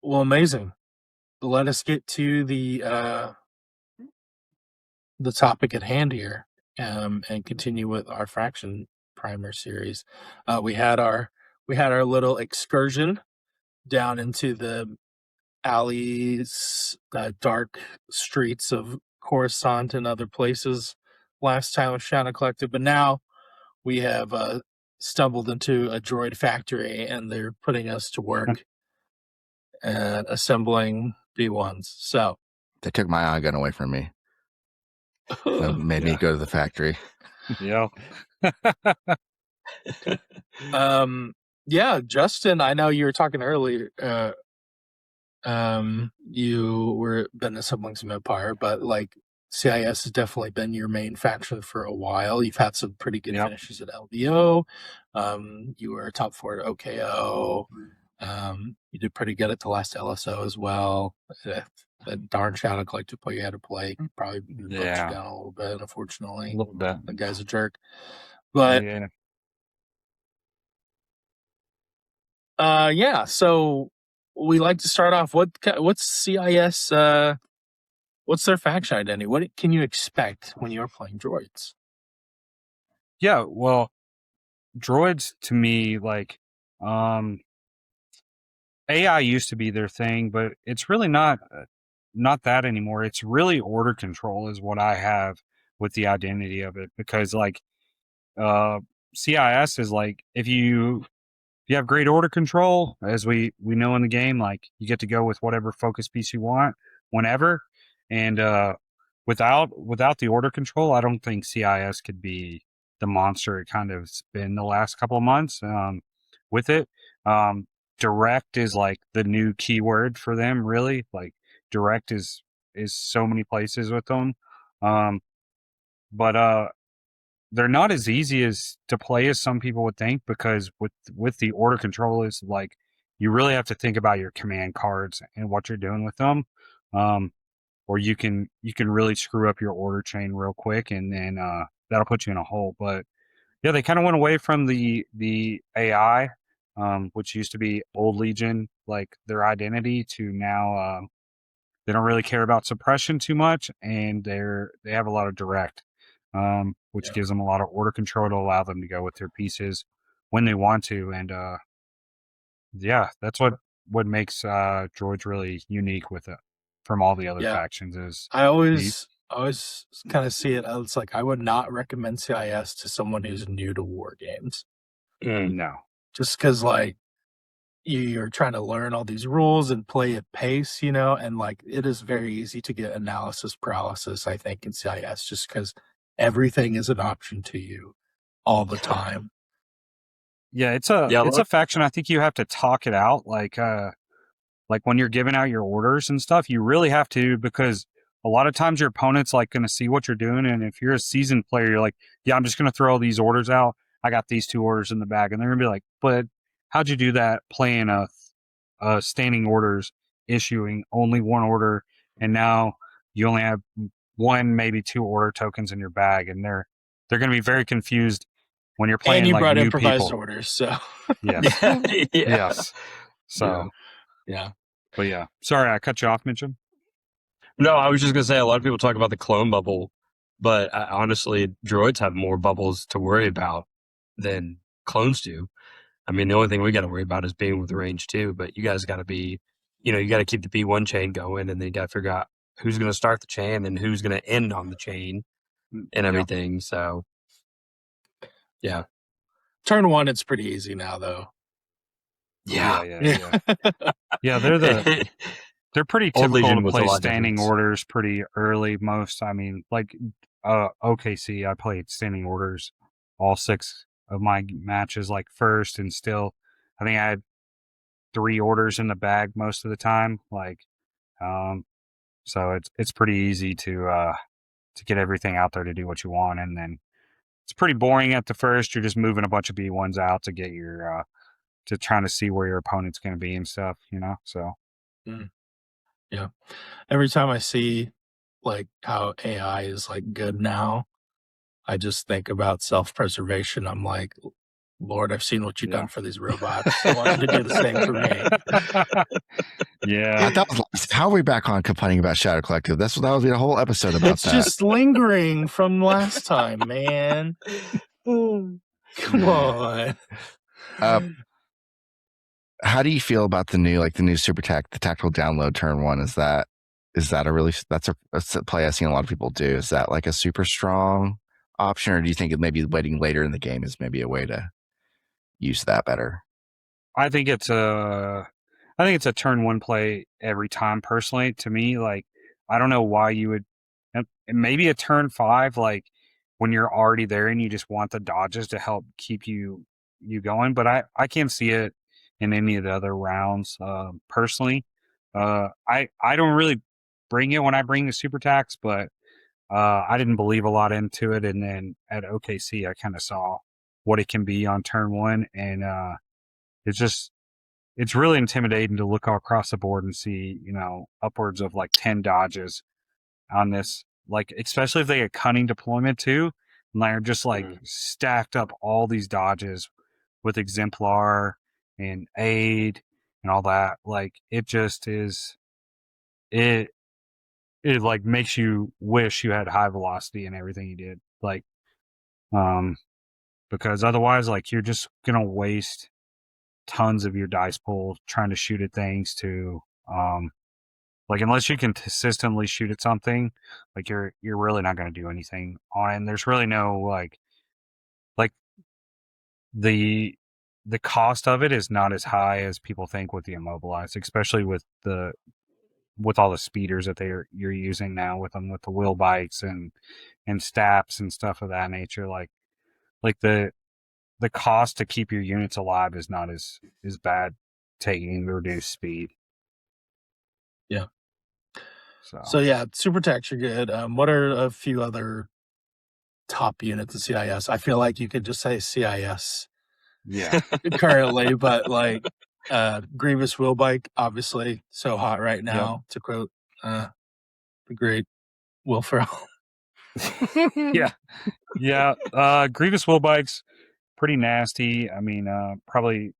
Well, amazing. Let us get to the topic at hand here, and continue with our faction primer series. We had our little excursion down into the alleys, dark streets of Coruscant and other places last time with Shadow Collective, but now we have stumbled into a droid factory, and they're putting us to work and assembling B1s. So they took my eye gun away from me. So made me go to the factory. Yeah. Yeah, Justin, I know you were talking earlier. You were been assembling some Empire, but like CIS has definitely been your main faction for a while. You've had some pretty good finishes at LVO. You were a top 4 at OKO. You did pretty good at the last LSO as well. That darn Shadow Collective play you had to play probably bumped you down a little bit, unfortunately. A little bit. The guy's a jerk. But yeah, so we like to start off. What's CIS? What's their faction identity? What can you expect when you're playing droids? Yeah, well, droids to me, like, AI used to be their thing, but it's really not that anymore. It's really order control is what I have with the identity of it, because like CIS is like if you have great order control, as we know in the game, like you get to go with whatever focus piece you want whenever, and without the order control, I don't think CIS could be the monster it kind of been the last couple of months with it. Direct is like the new keyword for them, really. Like direct is so many places with them, but they're not as easy as to play as some people would think, because with the order control is like you really have to think about your command cards and what you're doing with them, or you can really screw up your order chain real quick, and then that'll put you in a hole. But yeah, they kind of went away from the AI, which used to be old Legion, like their identity, to now they don't really care about suppression too much, and they have a lot of direct, which gives them a lot of order control to allow them to go with their pieces when they want to. And yeah, that's what makes droids really unique with it from all the other factions. Is I always kind of see it as like I would not recommend CIS to someone who's new to war games. No, just because like you're trying to learn all these rules and play at pace, and like it is very easy to get analysis paralysis, I think, in CIS, just because everything is an option to you all the time. Yeah, it's a faction. I think you have to talk it out, like when you're giving out your orders and stuff. You really have to, because a lot of times your opponent's like going to see what you're doing, and if you're a seasoned player, you're like, yeah, I'm just going to throw all these orders out. I got these 2 orders in the bag, and they're going to be like, but how'd you do that playing a standing orders, issuing only 1 order, and now you only have 1, maybe 2 order tokens in your bag, and they're going to be very confused when you're playing. And you like brought new improvised people. orders, so yes, yes. So yeah. But yeah, sorry, I cut you off, Mitchum. No, I was just going to say, a lot of people talk about the clone bubble, but honestly, droids have more bubbles to worry about than clones do. I mean, the only thing we got to worry about is being with range too. But you guys got to be, you got to keep the B1 chain going, and then you got to figure out who's going to start the chain and who's going to end on the chain and everything. So, yeah. Turn 1, it's pretty easy now, though. Yeah. Yeah, they're pretty Old typical Legion to was a play lot standing different. orders pretty early. Most, I mean, like OKC, I played standing orders all 6 of my matches, like first, and still, I think I had 3 orders in the bag most of the time. Like, so it's pretty easy to get everything out there to do what you want, and then it's pretty boring at the first. You're just moving a bunch of B1s out to get your to trying to see where your opponent's going to be and stuff, so. Yeah. Every time I see like how AI is like good now, I just think about self-preservation. I'm like, Lord, I've seen what you've done for these robots. I want you to do the same for me. Yeah. That was, how are we back on complaining about Shadow Collective? That was a whole episode about It's that. just lingering from last time, man. Come on. How do you feel about the new Super Tech, the tactical download turn 1? Is that that's a play I've seen a lot of people do? Is that like a super strong option, or do you think it maybe waiting later in the game is maybe a way to use that better? I think it's a turn 1 play every time. Personally, to me, like, I don't know why you would. Maybe a turn 5, like when you're already there and you just want the dodges to help keep you going. But I can't see it in any of the other rounds. Personally, I don't really bring it when I bring the super tax, but I didn't believe a lot into it, and then at OKC I kind of saw what it can be on turn 1, and it's really intimidating to look all across the board and see, upwards of like 10 dodges on this, like, especially if they get cunning deployment too, and they're just like stacked up all these dodges with exemplar and aid and all that. Like, it just is, it like makes you wish you had high velocity and everything you did. Like, because otherwise, like, you're just gonna waste tons of your dice pool trying to shoot at things to like, unless you can consistently shoot at something, like, you're really not going to do anything on it. And there's really no like the cost of it is not as high as people think with the immobilized, especially with all the speeders that you're using now with them, with the wheel bikes and staps and stuff of that nature. Like the cost to keep your units alive is not as bad, taking the reduced speed. Yeah. So yeah, super techs are good. What are a few other top units of CIS? I feel like you could just say CIS. Yeah. Currently, but like Grievous Wheelbike, obviously so hot right now, to quote the great Will Ferrell. Yeah. Grievous Wheelbike's pretty nasty. I mean, probably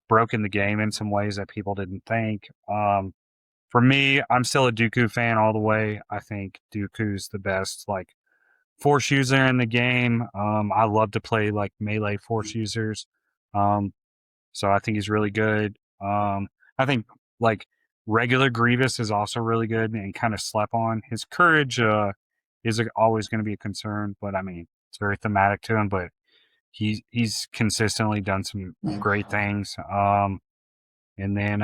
broken the game in some ways that people didn't think. For me, I'm still a Dooku fan all the way. I think Dooku's the best, like, force user in the game. I love to play like melee force users. So I think he's really good. I think like regular Grievous is also really good and kind of slept on. His courage is always going to be a concern, but I mean, it's very thematic to him. But he's consistently done some great things. And then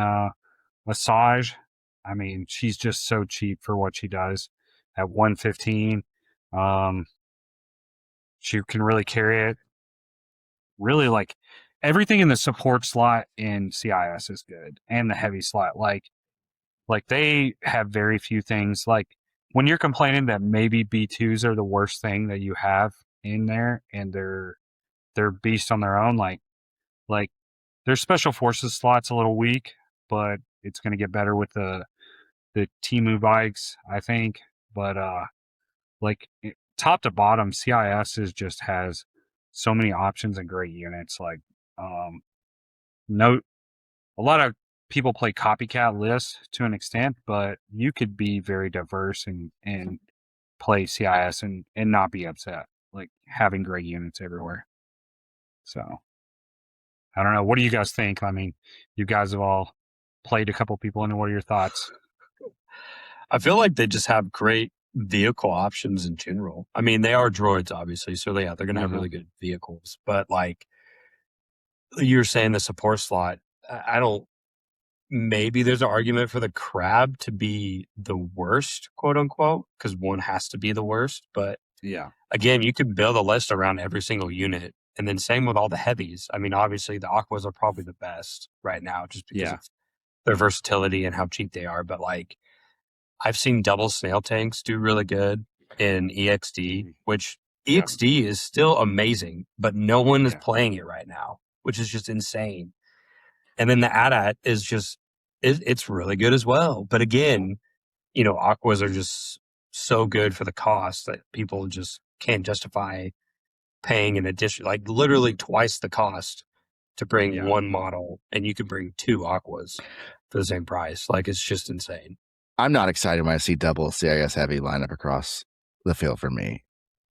Assaj, I mean, she's just so cheap for what she does at 115. She can really carry it. Really, like, everything in the support slot in CIS is good, and the heavy slot. Like they have very few things. Like, when you're complaining that maybe B2s are the worst thing that you have in there, and they're beasts on their own. Like their special forces slot's a little weak, but it's going to get better with the Timu bikes, I think. But top to bottom, CIS just has so many options and great units. Like, a lot of people play copycat lists to an extent, but you could be very diverse and play CIS and not be upset. Like, having great units everywhere. So I don't know. What do you guys think? I mean, you guys have all played a couple people in. What are your thoughts? I feel like they just have great vehicle options in general. I mean, they are droids, obviously, so they're going to have really good vehicles. But like you're saying, the support slot, I don't. Maybe there's an argument for the crab to be the worst, quote unquote, because one has to be the worst. But Yeah, again, you could build a list around every single unit. And then same with all the heavies. I mean, obviously the Aquas are probably the best right now just because of their versatility and how cheap they are. But like I've seen double snail tanks do really good in EXD, which EXD is still amazing, but no one is playing it right now, which is just insane. And then the AT-AT is just, it's really good as well. But again, you know, Aquas are just so good for the cost that people just can't justify paying an addition, like literally twice the cost to bring one model, and you can bring 2 Aquas for the same price. Like, it's just insane. I'm not excited when I see double CIS heavy lineup across the field for me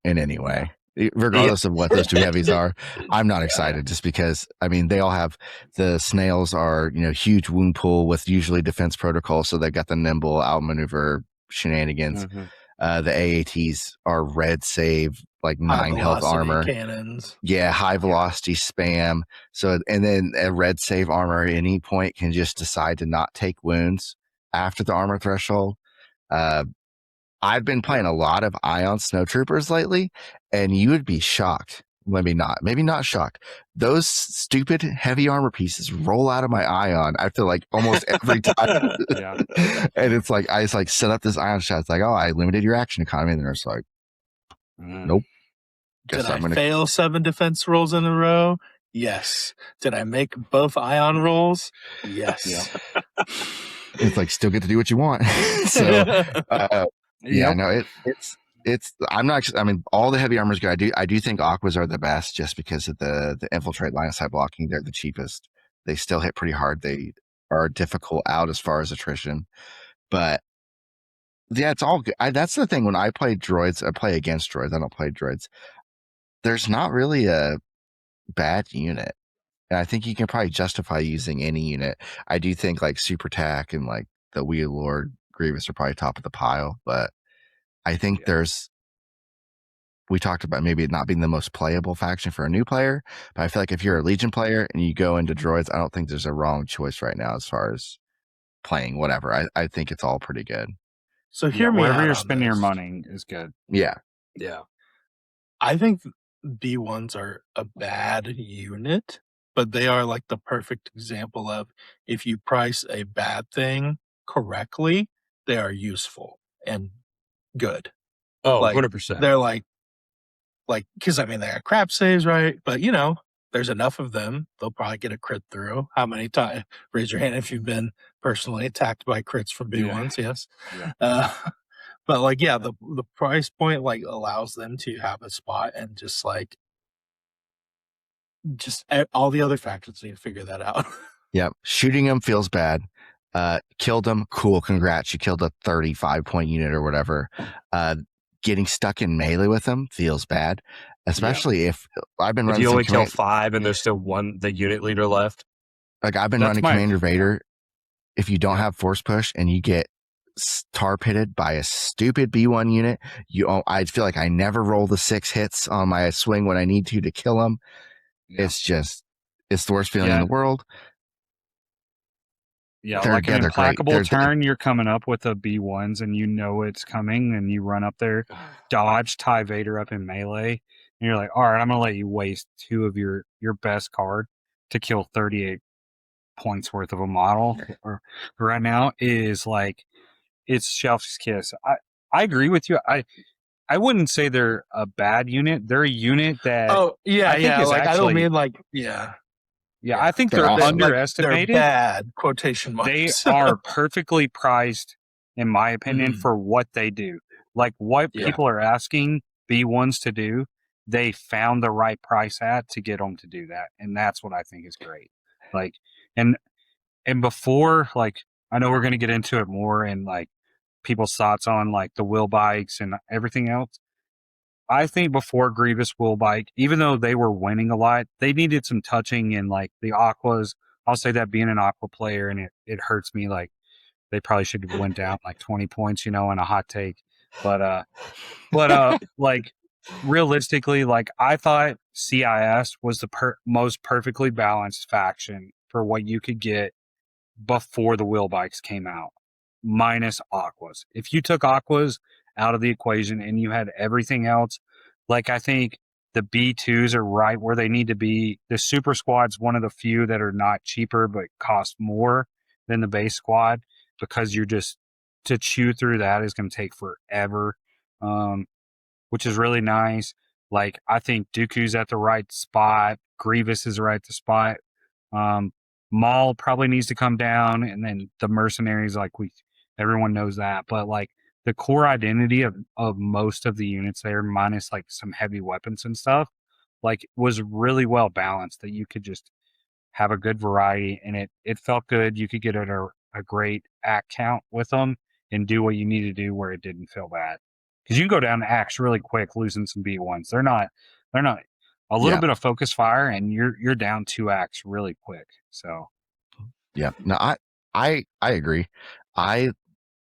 in any way. Regardless of what those 2 heavies are, I'm not excited just because, I mean, they all have the snails are, you know, huge wound pool with usually defense protocol. So they've got the nimble outmaneuver shenanigans. The AATs are red save, like 9 health armor cannons. Yeah, high velocity spam. So, and then a red save armor at any point can just decide to not take wounds after the armor threshold. I've been playing a lot of Ion Snowtroopers lately, and you would be shocked. Maybe not shocked. Those stupid heavy armor pieces roll out of my Ion. I feel like almost every time. And it's like, I just like set up this Ion shot. It's like, oh, I limited your action economy. And they're just like, nope. Did I fail 7 defense rolls in a row? Yes. Did I make both Ion rolls? Yes. It's like, still get to do what you want. So, no, it's, I'm not, I mean, all the heavy armor is good. I do think Aquas are the best just because of the infiltrate line of sight blocking. They're the cheapest. They still hit pretty hard. They are difficult out as far as attrition, but yeah, it's all good. That's the thing. When I play droids, I play against droids. I don't play droids. There's not really a bad unit. And I think you can probably justify using any unit. I do think like Super Tac and like the Wheel Lord Grievous are probably top of the pile, but I think we talked about maybe it not being the most playable faction for a new player, but I feel like if you're a Legion player and you go into droids, I don't think there's a wrong choice right now as far as playing whatever. I think it's all pretty good. So hear me wherever out you're on spending this. your money is good. Yeah. I think B1s are a bad unit, but they are like the perfect example of if you price a bad thing correctly, they are useful and good. Oh, like, 100%. They're like, because I mean, they got crap saves, right? But you know, there's enough of them. They'll probably get a crit through. How many times? Raise your hand if you've been personally attacked by crits from B1s. Yes. But like, the price point like allows them to have a spot and just all the other factors need to figure that out. Yep. Shooting them feels bad. Killed them. Cool. Congrats. You killed a 35-point unit or whatever. Getting stuck in melee with them feels bad, especially if I've been running. If you only kill 5 and there's still the unit leader left. Like I've been running Commander Vader. If you don't have force push and you get tar pitted by a stupid B1 unit, I feel like I never roll the 6 hits on my swing when I need to kill them. It's the worst feeling in the world. Yeah, like an implacable turn, you're coming up with a B1s and you know it's coming and you run up there, dodge, tie Vader up in melee, and you're like, all right, I'm going to let you waste 2 of your best card to kill 38 points worth of a model. Or right now is like, it's Shelf's kiss. I agree with you. I wouldn't say they're a bad unit. They're a unit that I don't mean like I think they're underestimated. They're bad, quotation marks. They are perfectly priced, in my opinion, for what they do. Like what people are asking B1s to do, they found the right price at to get them to do that. And that's what I think is great. Like, and before, like, I know we're going to get into it more and like people's thoughts on like the wheel bikes and everything else. I think before Grievous Willbike, even though they were winning a lot, they needed some touching, and like the Aquas, I'll say that being an Aqua player, and it hurts me, like they probably should have went down like 20 points, in a hot take. But like realistically, like I thought CIS was the most perfectly balanced faction for what you could get before the Willbikes came out, minus Aquas. If you took Aquas out of the equation and you had everything else, like I think the B2s are right where they need to be. The Super Squad's one of the few that are not cheaper but cost more than the base squad, because you're just, to chew through that is going to take forever, which is really nice. Like, I think Dooku's at the right spot. Grievous is right at the spot. Maul probably needs to come down, and then the mercenaries, like everyone knows that. But like the core identity of most of the units there, minus like some heavy weapons and stuff, like was really well balanced, that you could just have a good variety, and it felt good. You could get a great act count with them and do what you need to do where it didn't feel bad. Because you can go down to acts really quick losing some B1s. They're not a little bit of focus fire and you're down 2 acts really quick. So yeah, no, I agree. I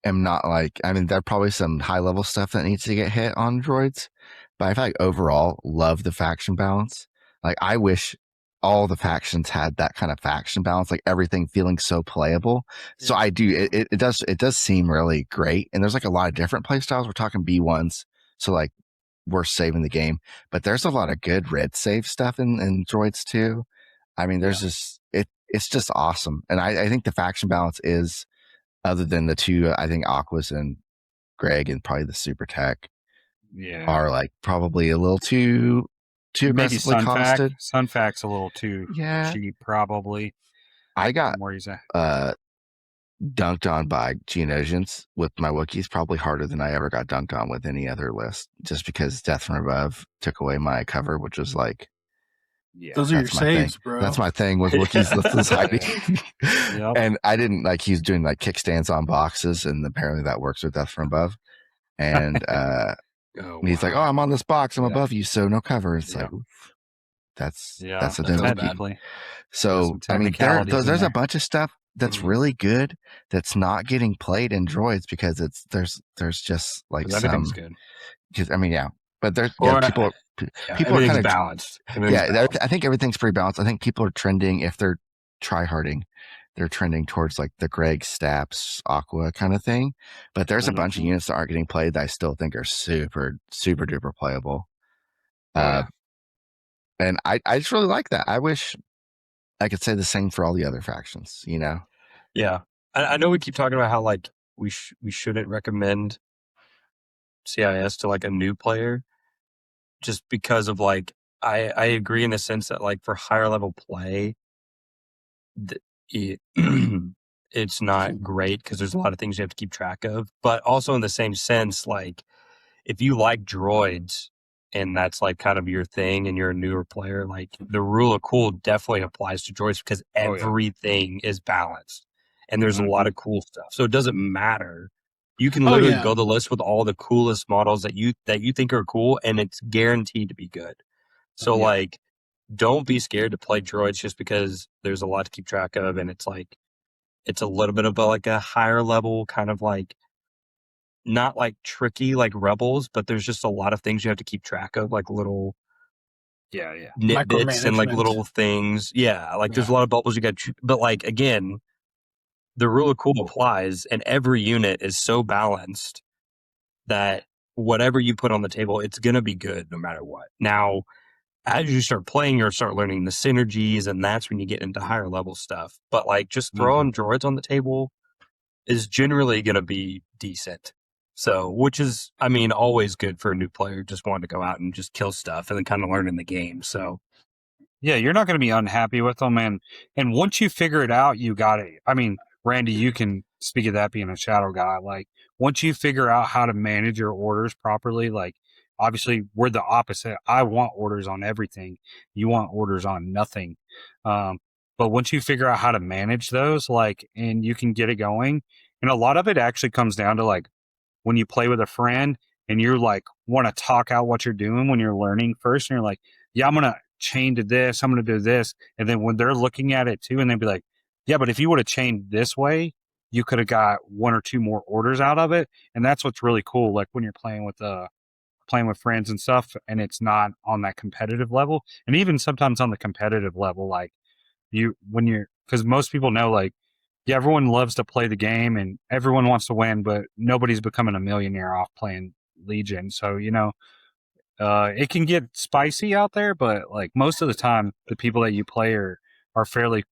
am not like, I mean, there are probably some high level stuff that needs to get hit on droids, but I feel like overall love the faction balance. Like, I wish all the factions had that kind of faction balance, like everything feeling so playable. So I do, it does seem really great. And there's like a lot of different play styles. We're talking B1s. So like we're saving the game, but there's a lot of good red save stuff in droids too. I mean, there's just, it's just awesome. And I think the faction balance is, other than the two, I think Aquas and Greg and probably the Super Tech are like probably a little too aggressively costed. Sunfac's a little too cheap, probably. I got where he's at. Dunked on by Geonosians with my Wookiees, probably harder than I ever got dunked on with any other list, just because Death from Above took away my cover, which was like, those are your saves, bro. That's my thing with Wookiees list hiding. And I didn't like, he's doing like kickstands on boxes, and apparently that works with Death from Above. And he's like, oh, I'm on this box, I'm above you, so no cover. It's like, that's a difference. So I mean, there's a bunch of stuff that's really good that's not getting played in droids because there's just like some good. I mean, but there's people are kind of balanced. I think everything's pretty balanced. I think people are trending, if they're tryharding, they're trending towards like the Greg Staps Aqua kind of thing. But there's a bunch of units that aren't getting played that I still think are super, super duper playable. And I just really like that. I wish I could say the same for all the other factions, Yeah. I know we keep talking about how like we shouldn't recommend CIS to like a new player, just because of like, I agree in the sense that like for higher level play, it's not great because there's a lot of things you have to keep track of. But also in the same sense, like if you like droids and that's like kind of your thing and you're a newer player, like the rule of cool definitely applies to droids because everything is balanced and there's a lot of cool stuff. So it doesn't matter. You can literally go the list with all the coolest models that you think are cool, and it's guaranteed to be good. So like, don't be scared to play droids just because there's a lot to keep track of, and it's like, it's a little bit of like a higher level kind of like, not like tricky like Rebels, but there's just a lot of things you have to keep track of, like little nitbits and like little things. There's a lot of bubbles you got, but like again, the rule of cool applies, and every unit is so balanced that whatever you put on the table, it's going to be good no matter what. Now, as you start playing, you'll start learning the synergies, and that's when you get into higher level stuff. But like just throwing droids on the table is generally going to be decent. So, which is, I mean, always good for a new player just wanting to go out and just kill stuff and then kind of learning the game. So, yeah, you're not going to be unhappy with them. And once you figure it out, you got it. I mean, Randy, you can speak of that being a shadow guy. Like, once you figure out how to manage your orders properly, like, obviously, we're the opposite. I want orders on everything. You want orders on nothing. But once you figure out how to manage those, like, and you can get it going, and a lot of it actually comes down to, like, when you play with a friend and you're like want to talk out what you're doing when you're learning first, and you're like, yeah, I'm gonna chain to this, I'm gonna do this, and then when they're looking at it too, and they'd be like, yeah, but if you would have chained this way, you could have got one or two more orders out of it, and that's what's really cool. Like when you're playing with friends and stuff, and it's not on that competitive level, and even sometimes on the competitive level, like because most people know, like, yeah, everyone loves to play the game and everyone wants to win, but nobody's becoming a millionaire off playing Legion. So, it can get spicy out there, but like most of the time, the people that you play are fairly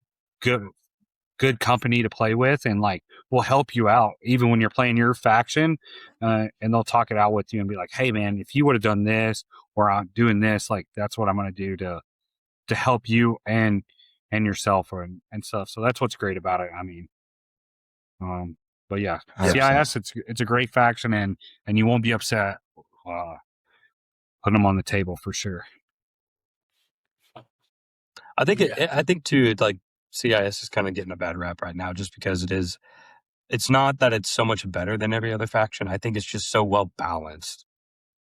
good company to play with, and like will help you out even when you're playing your faction, and they'll talk it out with you and be like, hey man, if you would have done this, or I'm doing this, like that's what I'm going to do to help you and yourself and stuff. So that's what's great about it. I mean, but yeah, 100%. CIS, it's a great faction, and you won't be upset putting them on the table for sure. I think too, like CIS is kind of getting a bad rap right now, just because it's not that it's so much better than every other faction. I think it's just so well balanced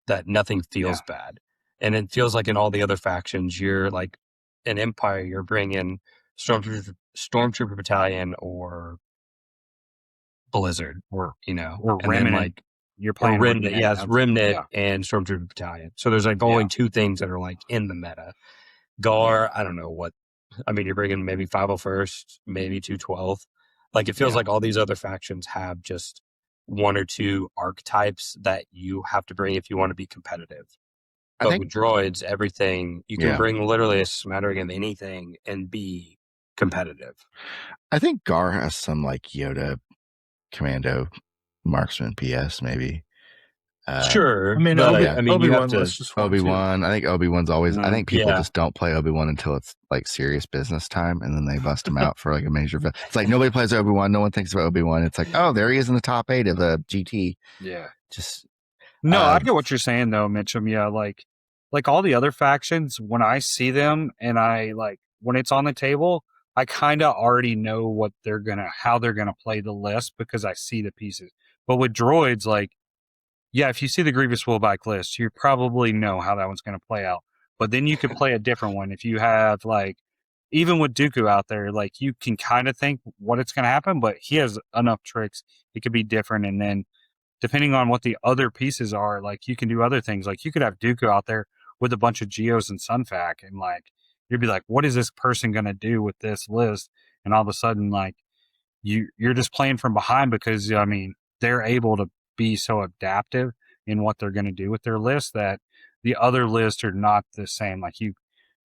that nothing feels bad. And it feels like in all the other factions, you're like an Empire, you're bringing Stormtrooper Battalion or Blizzard, or and Remnant. then like You're playing Remnant, yes, Remnant yeah. and Stormtrooper Battalion. So there's like only two things that are like in the meta. Gar, I don't know what. I mean, you're bringing maybe 501st, maybe 212th. Like, it feels like all these other factions have just one or two archetypes that you have to bring if you want to be competitive. But with droids, everything, you can bring literally a smattering of anything and be competitive. I think Gar has some like Yoda commando marksman PS maybe. Sure. I mean, Obi-Wan was just Obi-Wan. I think Obi-Wan's always. I think people just don't play Obi-Wan until it's like serious business time, and then they bust him out for like a major. It's like nobody plays Obi-Wan. No one thinks about Obi-Wan. It's like, oh, there he is in the top 8 of the GT. Yeah. Just no, I get what you're saying though, Mitchum. Yeah, like all the other factions, when I see them and I like when it's on the table, I kind of already know how they're gonna play the list because I see the pieces. But with droids, like. Yeah, if you see the Grievous Willbike list, you probably know how that one's going to play out. But then you could play a different one. If you have, like, even with Dooku out there, like, you can kind of think what it's going to happen, but he has enough tricks. It could be different. And then, depending on what the other pieces are, like, you can do other things. Like, you could have Dooku out there with a bunch of Geos and Sunfac, and, like, you'd be like, what is this person going to do with this list? And all of a sudden, like, you're just playing from behind because, I mean, they're able to be so adaptive in what they're going to do with their list that the other lists are not the same. Like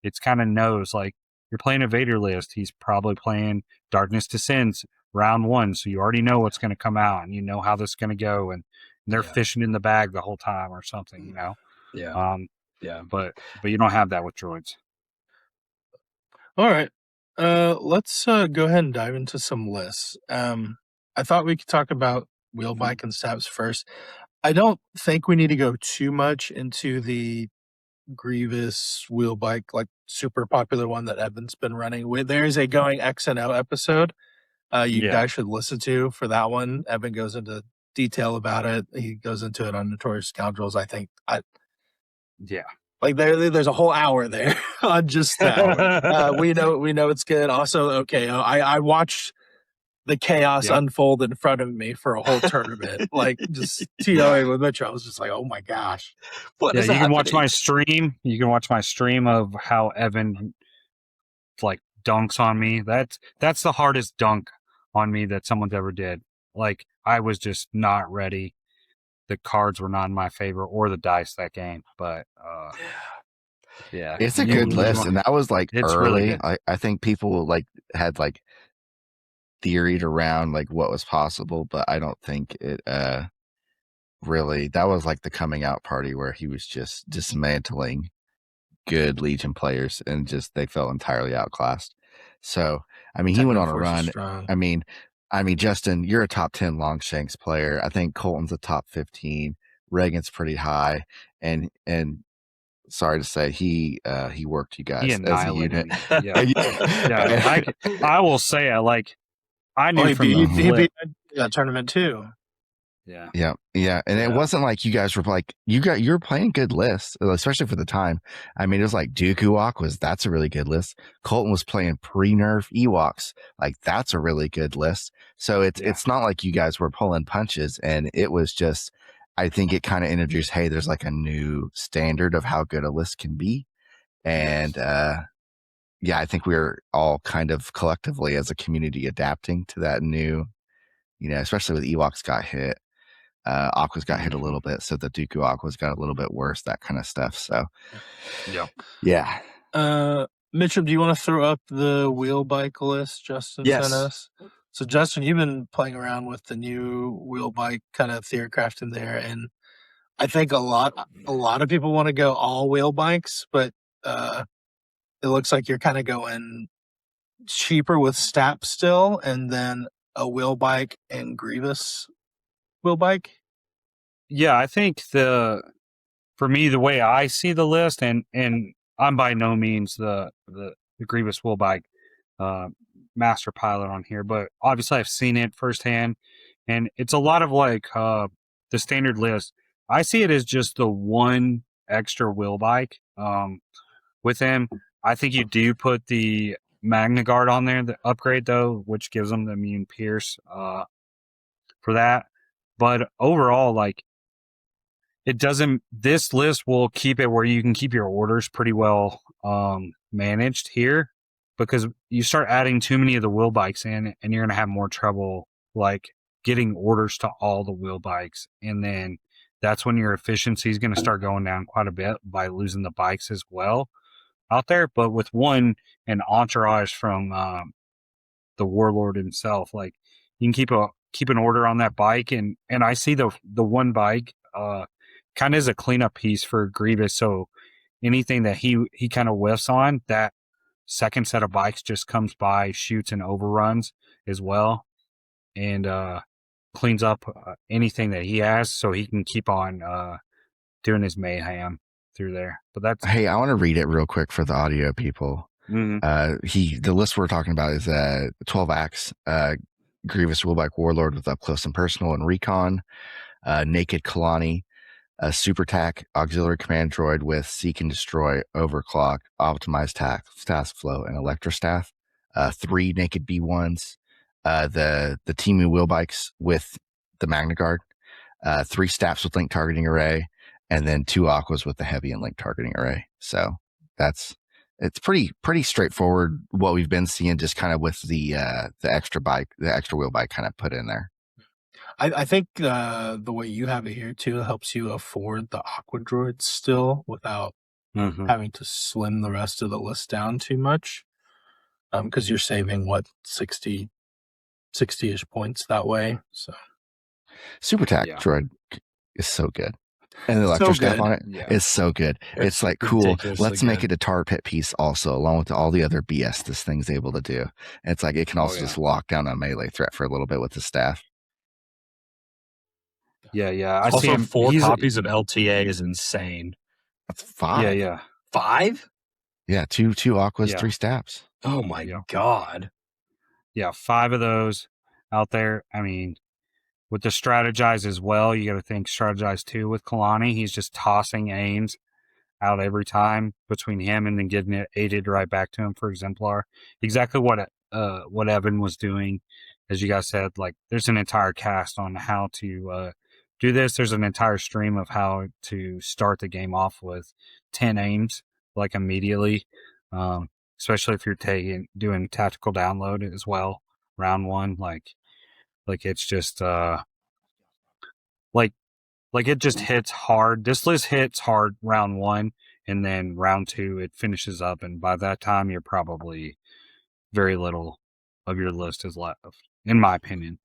it's kind of knows, like you're playing a Vader list. He's probably playing Darkness Descends round 1. So you already know what's going to come out and you know how this is going to go. And they're fishing in the bag the whole time or something, Yeah. But you don't have that with droids. All right. Let's go ahead and dive into some lists. I thought we could talk about Wheelbike and Steps first. I don't think we need to go too much into the Grievous Wheelbike, like super popular one that Evan's been running. There's a Going X and O episode you guys should listen to for that one. Evan goes into detail about it. He goes into it on Notorious Scoundrels, I think. Like there's a whole hour there on just that. We know it's good. Also, okay, I watched the chaos unfold in front of me for a whole tournament. Like just TOing with Mitch, I was just like, oh my gosh. You can watch my stream. You can watch my stream of how Evan like dunks on me. That's the hardest dunk on me that someone's ever did. Like I was just not ready. The cards were not in my favor or the dice that game. But it's a good list. And that was like early. Really I think people like had like theoried around like what was possible, but I don't think it really, that was like the coming out party where he was just dismantling good Legion players and just they felt entirely outclassed. So I mean, he went on a run. I mean Justin, you're a top 10 Longshanks player. I think Colton's a top 15. Reagan's pretty high, and sorry to say, he worked you guys as a unit. I will say, like I knew he beat that tournament too. Yeah. Yeah. And it Yeah. wasn't like you guys were like, you were playing good lists, especially for the time. I mean, it was like Duke Ewoks, that's a really good list. Colton was playing pre-nerf Ewoks. Like, that's a really good list. So it's not like you guys were pulling punches, and it was just, I think it kind of introduced, hey, there's like a new standard of how good a list can be. And, yeah, I think we're all kind of collectively as a community adapting to that new, especially with Ewoks got hit. Aquas got hit a little bit, so the Dooku Aquas got a little bit worse, that kind of stuff. So, yeah. Mitchell, do you want to throw up the wheel bike list Justin sent us? So, Justin, you've been playing around with the new wheel bike kind of theorycraft in there, and I think a lot of people want to go all wheel bikes, but it looks like you're kind of going cheaper with Stap still, and then a wheel bike and Grievous wheel bike. Yeah, I think for me, the way I see the list, and I'm by no means the Grievous wheel bike master pilot on here, but obviously I've seen it firsthand, and it's a lot of like the standard list. I see it as just the one extra wheel bike with him. I think you do put the Magna Guard on there, the upgrade though, which gives them the immune pierce for that. But overall, like, it doesn't, this list will keep it where you can keep your orders pretty well managed here, because you start adding too many of the wheel bikes in and you're going to have more trouble like getting orders to all the wheel bikes. And then that's when your efficiency is going to start going down quite a bit by losing the bikes as well out there. But with one, an entourage from the warlord himself, like, you can keep an order on that bike. And I see the one bike kind of as a cleanup piece for Grievous. So anything that he kind of whiffs on, that second set of bikes just comes by, shoots and overruns as well, and cleans up anything that he has, so he can keep on doing his mayhem through there. But that's, hey, I want to read it real quick for the audio people. The list we're talking about is 12 acts, Grievous Wheelbike Warlord with up close and personal and recon, Naked Kalani, a super tac auxiliary command droid with seek and destroy, overclock, optimized task flow, and electrostaff, 3 naked B1s, the Timu wheel bikes with the Magna Guard, 3 staffs with link targeting array, and then 2 aquas with the heavy and link targeting array. So it's pretty straightforward what we've been seeing, just kind of with the extra wheel bike kind of put in there. I think the way you have it here too helps you afford the aqua droids still without having to slim the rest of the list down too much, because you're saving 60-ish points that way. So super tac droid is so good. And the electro staff on it is so good. It's like, cool, let's make it a tar pit piece also, along with all the other BS this thing's able to do. And it's like, it can also just lock down a melee threat for a little bit with the staff. Yeah. I also, see him, 4 copies of LTA is insane. That's 5. Yeah. 5? Yeah, 2 aquas, 3 staffs. Oh my god. Yeah, 5 of those out there. I mean, with the strategize as well, you got to think strategize too with Kalani. He's just tossing aims out every time between him and then getting it aided right back to him for exemplar. Exactly what Evan was doing, as you guys said. Like, there's an entire cast on how to do this. There's an entire stream of how to start the game off with 10 aims, like, immediately. Especially if you're doing tactical download as well, round 1, like it's just like it just hits hard. This list hits hard round 1, and then round 2 it finishes up, and by that time you're probably very little of your list is left, in my opinion.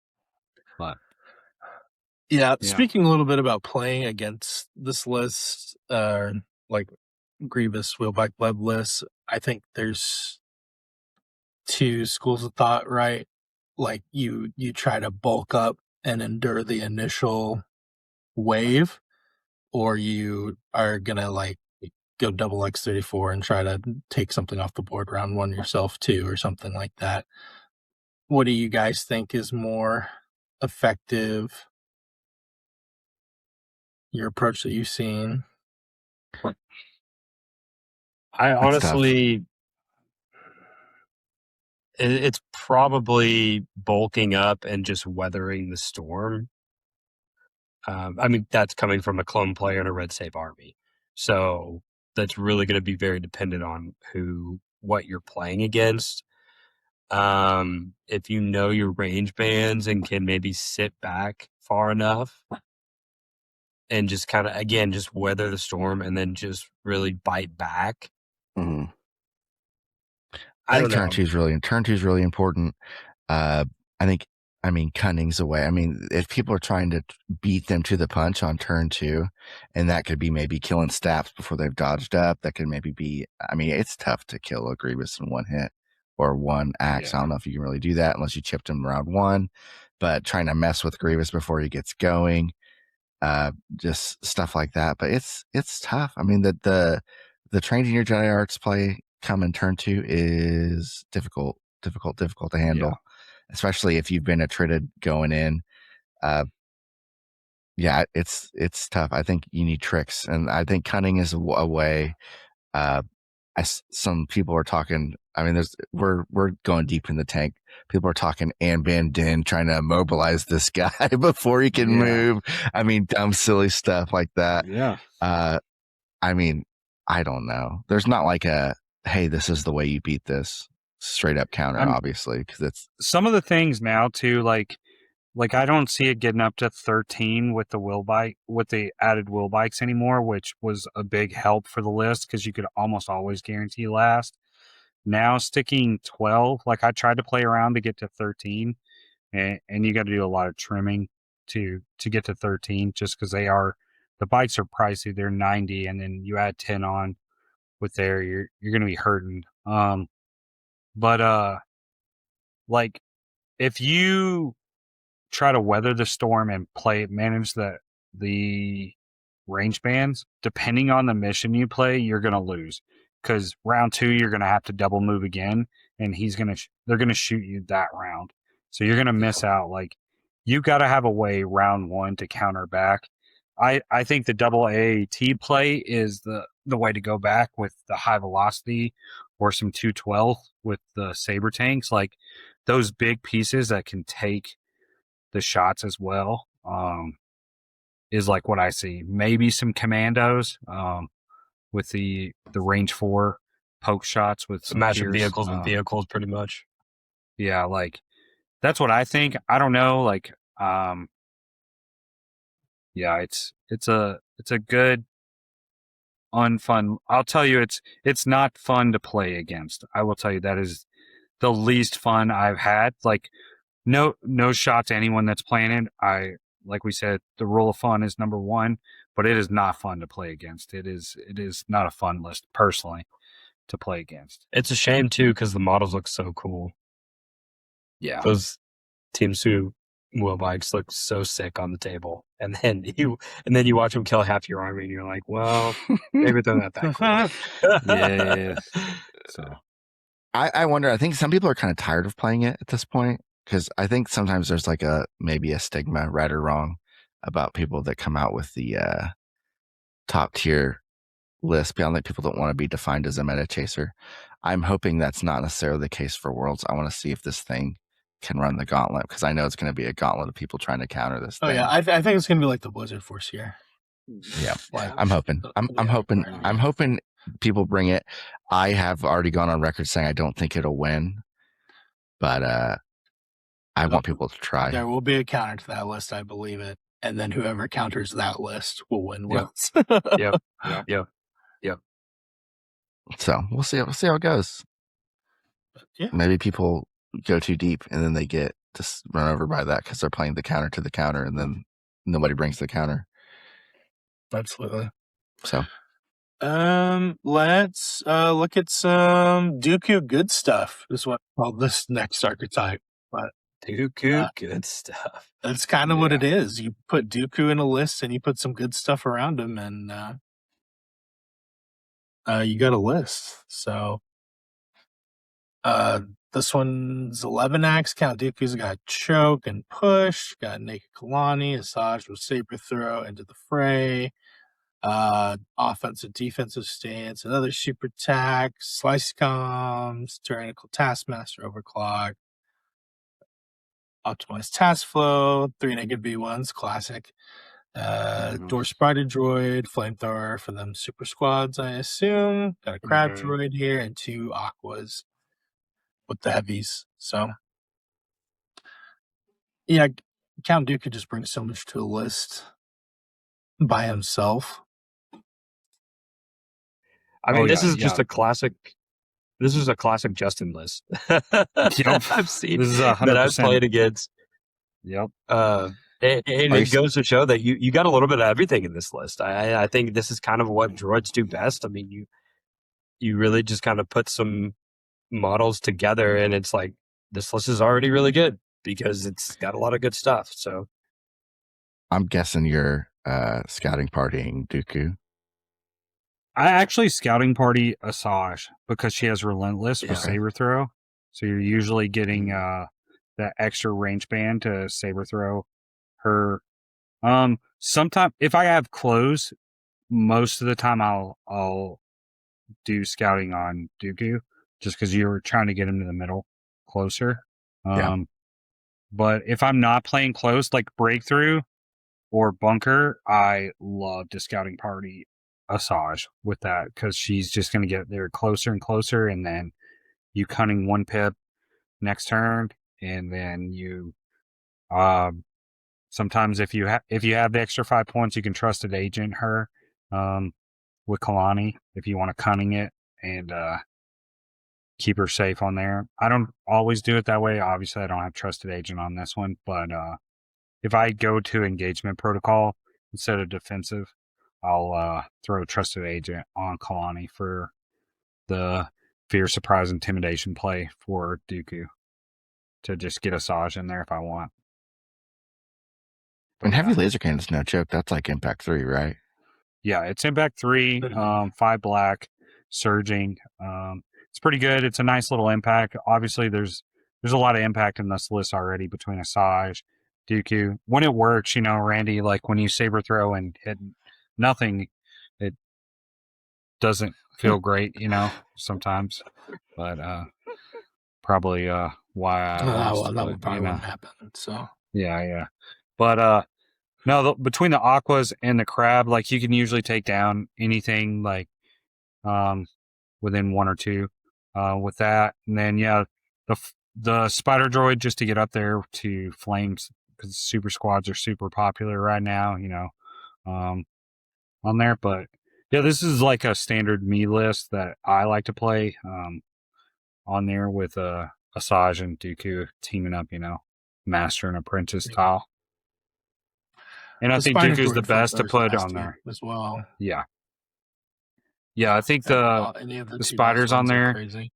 But yeah. Speaking a little bit about playing against this list, like Grievous wheelbike web lists, I think there's 2 schools of thought, right? Like, you try to bulk up and endure the initial wave, or you are gonna like go double X34 and try to take something off the board round 1 yourself too, or something like that. What do you guys think is more effective your approach that you've seen? I That's honestly, it's probably bulking up and just weathering the storm. I mean, that's coming from a clone player and a red save army. So that's really going to be very dependent on what you're playing against. If you know your range bands and can maybe sit back far enough and just kind of, again, just weather the storm and then just really bite back. Mhm. I think don't know. turn two is really important. I mean, cunning's away. I mean, if people are trying to beat them to the punch on turn 2, and that could be maybe killing staffs before they've dodged up. That could maybe be. I mean, it's tough to kill a Grievous in one hit or one axe. I don't know if you can really do that unless you chipped him round 1. But trying to mess with Grievous before he gets going, just stuff like that. But it's tough. I mean, the Trained in Your Jedi Arts play come in turn 2 is difficult to handle, especially if you've been attrited going in. It's tough. I think you need tricks, and I think cunning is a way. Some people are talking. I mean, we're going deep in the tank. People are talking Anban Din trying to immobilize this guy before he can move. I mean, dumb, silly stuff like that. Yeah. I mean, I don't know. There's not like a, hey, this is the way you beat this straight up counter, obviously, because it's some of the things now too, like I don't see it getting up to 13 with the added will bikes anymore, which was a big help for the list because you could almost always guarantee last. Now sticking 12, like I tried to play around to get to 13, and you got to do a lot of trimming to get to 13 just because the bikes are pricey. They're 90, and then you add 10 on with there, you're going to be hurting. But like if you try to weather the storm and manage the range bands, depending on the mission you play, you're going to lose because round 2 you're going to have to double move again, and they're going to shoot you that round, so you're going to miss out. Like you got to have a way round 1 to counter back. I think the double AAT play is the way to go back with the high velocity or some 212 with the saber tanks, like those big pieces that can take the shots as well, is like what I see. Maybe some commandos with the range 4 poke shots with some Match of pierce. vehicles and vehicles, pretty much. Yeah, like that's what I think. I don't know, like yeah, it's a good unfun. I'll tell you, it's not fun to play against. I will tell you that is the least fun I've had. Like no shot to anyone that's playing it. Like we said, the rule of fun is number 1, but it is not fun to play against. It is not a fun list personally to play against. It's a shame too because the models look so cool. Yeah, those teams who will bikes look so sick on the table, and then you watch them kill half your army, and you're like, well, maybe they're not that cool. yeah. So I wonder. I think some people are kind of tired of playing it at this point because I think sometimes there's like maybe a stigma, right or wrong, about people that come out with the top tier list. Beyond that, people don't want to be defined as a meta chaser. I'm hoping that's not necessarily the case for Worlds. I want to see if this thing can run the gauntlet because I know it's going to be a gauntlet of people trying to counter this thing. Oh yeah, I think it's going to be like the Blizzard Force here. Yeah, I'm hoping. I'm hoping people bring it. I have already gone on record saying I don't think it'll win, but I want people to try. There will be a counter to that list, I believe it, and then whoever counters that list will win. Yep. So we'll see how it goes. Yeah. Maybe people go too deep and then they get just run over by that because they're playing the counter to the counter, and then nobody brings the counter. Absolutely. So, let's look at some Dooku good stuff. Is what I call this next archetype. But Dooku good stuff. That's kind of what it is. You put Dooku in a list and you put some good stuff around him, and you got a list. So, the This one's 11 acts. Count Dooku's got choke and push. Got naked Kalani. Assaj with saber throw into the fray. Offensive defensive stance. Another super attack. Slice comms. Tyrannical taskmaster overclock. Optimized task flow. 3 naked B1s. Classic. Door Spider Droid, Flamethrower for them super squads, I assume. Got a Crab Droid here and 2 Aquas with the heavies. So, yeah, Count Dooku just brings so much to a list by himself. I mean, this is just a classic. This is a classic Justin list. I've seen This is that I've played against. Yep. And it goes to show that you got a little bit of everything in this list. I think this is kind of what droids do best. I mean, you really just kind of put some models together, and it's like this list is already really good because it's got a lot of good stuff. So I'm guessing you're scouting partying Dooku. I actually scouting party Assaj because she has Relentless for saber throw. So you're usually getting that extra range band to saber throw her. Sometimes if I have clothes, most of the time I'll do scouting on Dooku just because you're trying to get him to the middle closer. But if I'm not playing close, like Breakthrough or Bunker, I love to scouting party Assaj with that because she's just going to get there closer and closer, and then you cunning 1 pip next turn, and then you sometimes if you have the extra 5 points, you can trusted agent her with Kalani if you want to cunning it and keep her safe on there. I don't always do it that way. Obviously, I don't have trusted agent on this one, but if I go to engagement protocol instead of defensive, I'll throw trusted agent on Kalani for the fear, surprise, intimidation play for Dooku to just get Assaj in there if I want. And heavy laser cannon's no joke. That's like Impact 3, right? Yeah, it's Impact 3, 5 black, surging. It's pretty good. It's a nice little impact. Obviously, there's a lot of impact in this list already between Assaj, Dooku. When it works, Randy, like when you saber throw and hit nothing, it doesn't feel great, sometimes. But probably why I lost, that would probably won't happen. So yeah. But no, between the Aquas and the Crab, like you can usually take down anything like within 1 or 2 with that, and then the Spider Droid just to get up there to flames because super squads are super popular right now, on there. But yeah, this is like a standard me list that I like to play on there with Assaj and Dooku teaming up, master and apprentice style. And I think Dooku's the best to put on there as well. Yeah, I think the spiders on there. Crazy.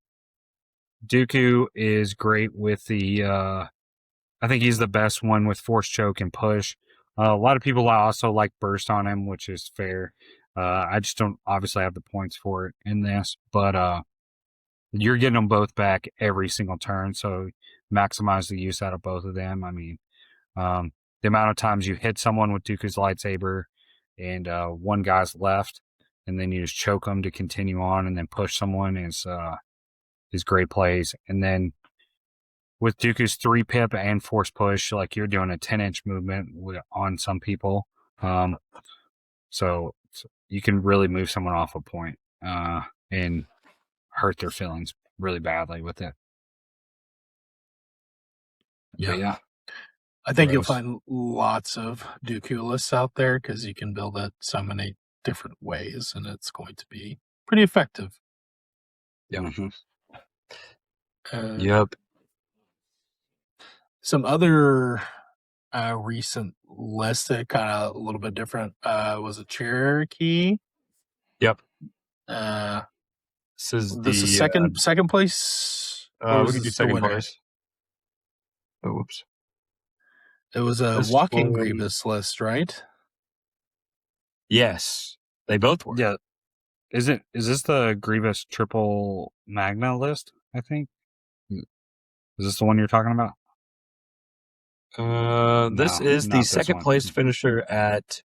Dooku is great with the. I think he's the best one with force choke and push. A lot of people also like burst on him, which is fair. I just don't obviously have the points for it in this, but you're getting them both back every single turn, so maximize the use out of both of them. I mean, the amount of times you hit someone with Dooku's lightsaber and one guy's left, and then you just choke them to continue on and then push someone is great plays. And then with Dooku's 3 pip and force push, like you're doing a 10-inch movement on some people. So you can really move someone off a point and hurt their feelings really badly with it. Yeah. I think you'll find lots of Dooku lists out there because you can build it so many different ways, and it's going to be pretty effective. Yeah. Yep. Some other recent lists that kind of a little bit different was a Cherokee. Yep. This is second place. We can do second place. Oh, whoops. It was a walking Grievous list, right? Yes, they both were. Yeah. Is this the Grievous triple Magna list? I think. Is this the one you're talking about? This No, is the not this second one. place finisher at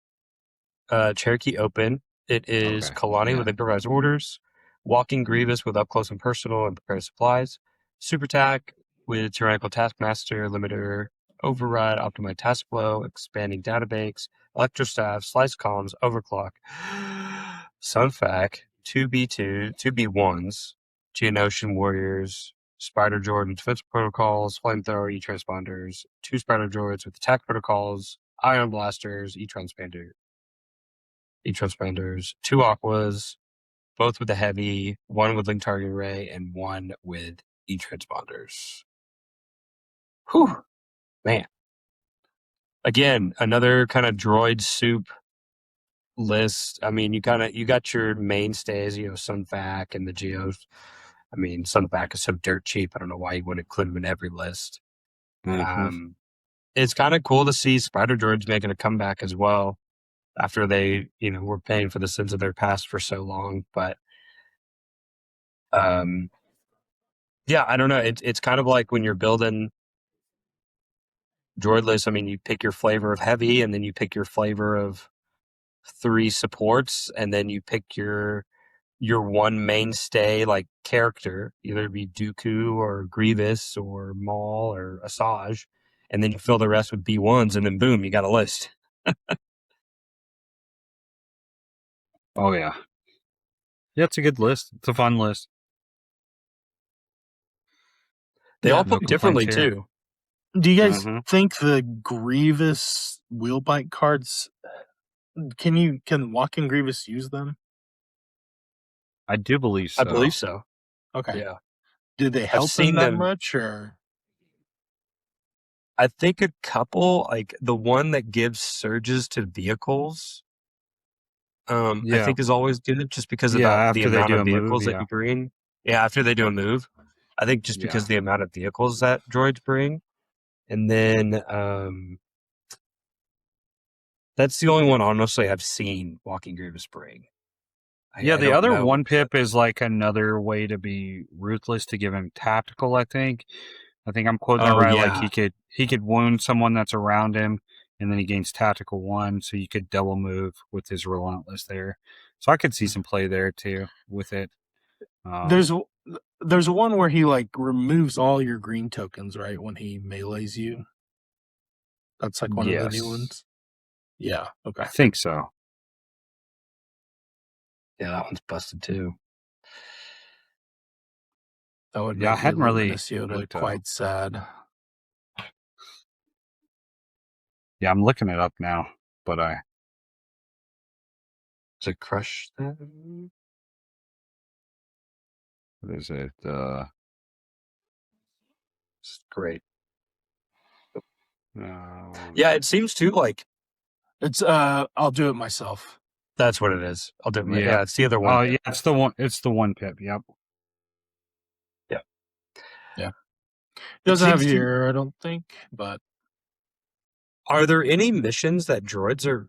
Cherokee Open. It is Okay, Kalani yeah. with improvised orders, Walking Grievous with up close and personal and prepared supplies, Super Tack with tyrannical taskmaster, limiter, override, optimize task flow, expanding database, electrostaff, slice columns, overclock, Sunfac, 2B2, 2B1s, Geonosian Warriors, Spider Droid with defense protocols, flamethrower, E-transponders, 2 Spider Droids with attack protocols, ion blasters, E-transponders, 2 Aquas, both with the heavy, 1 with link targeting ray, and 1 with E-transponders. Whew, man. Again, another kind of droid soup list. I mean, you got your mainstays, Sunfac and the Geos. I mean, Sunfac is so dirt cheap. I don't know why you wouldn't include them in every list. Mhm. It's kind of cool to see Spider Droids making a comeback as well after they, were paying for the sins of their past for so long. But, yeah, I don't know. It's kind of like when you're building droid lists. I mean, you pick your flavor of heavy, and then you pick your flavor of 3 supports, and then you pick your one mainstay like character, either be Dooku or Grievous or Maul or Assaj, and then you fill the rest with B1s, and then boom, you got a list. Oh yeah. Yeah, it's a good list. It's a fun list. They all no play differently complaints here. too. Do you guys Mhm. think the Grievous wheel bike cards can Walking Grievous use them? I do believe so. I believe so. Okay. Yeah. Did they help seen them that them- much, or I think a couple, like the one that gives surges to vehicles, I Yeah. think is always good just because of Yeah, the after they amount do of a move, vehicles that yeah. you bring. Yeah, after they do a move. I think just because of the amount of vehicles that droids bring. And then that's the only one, honestly, I've seen Walking Grievous bring. Yeah, I the don't other know. one pip is like another way to be ruthless to give him tactical, I think. I think I'm quoting it Oh, right. yeah. Like he could wound someone that's around him, and then he gains tactical 1, so you could double move with his relentless there. So I could see some play there too with it. there's one where he like removes all your green tokens, right, when he melees you. That's like one of the new Yes. ones. Yeah. Okay. I think so. Yeah, that one's busted too. That would Yeah, I make the hadn't really Luminous Yoda looked up. quite sad. Yeah, I'm looking it up now, but I Is it Crush? what is it? It's great. Uh, Yeah, it seems too like It's I'll do it myself. that's what it is. I'll do it. Yeah. Yeah, it's the other one. Oh yeah, it's the one. It's the one pip. Yep. It doesn't have seems to- your, I don't think, but Are there any missions that droids are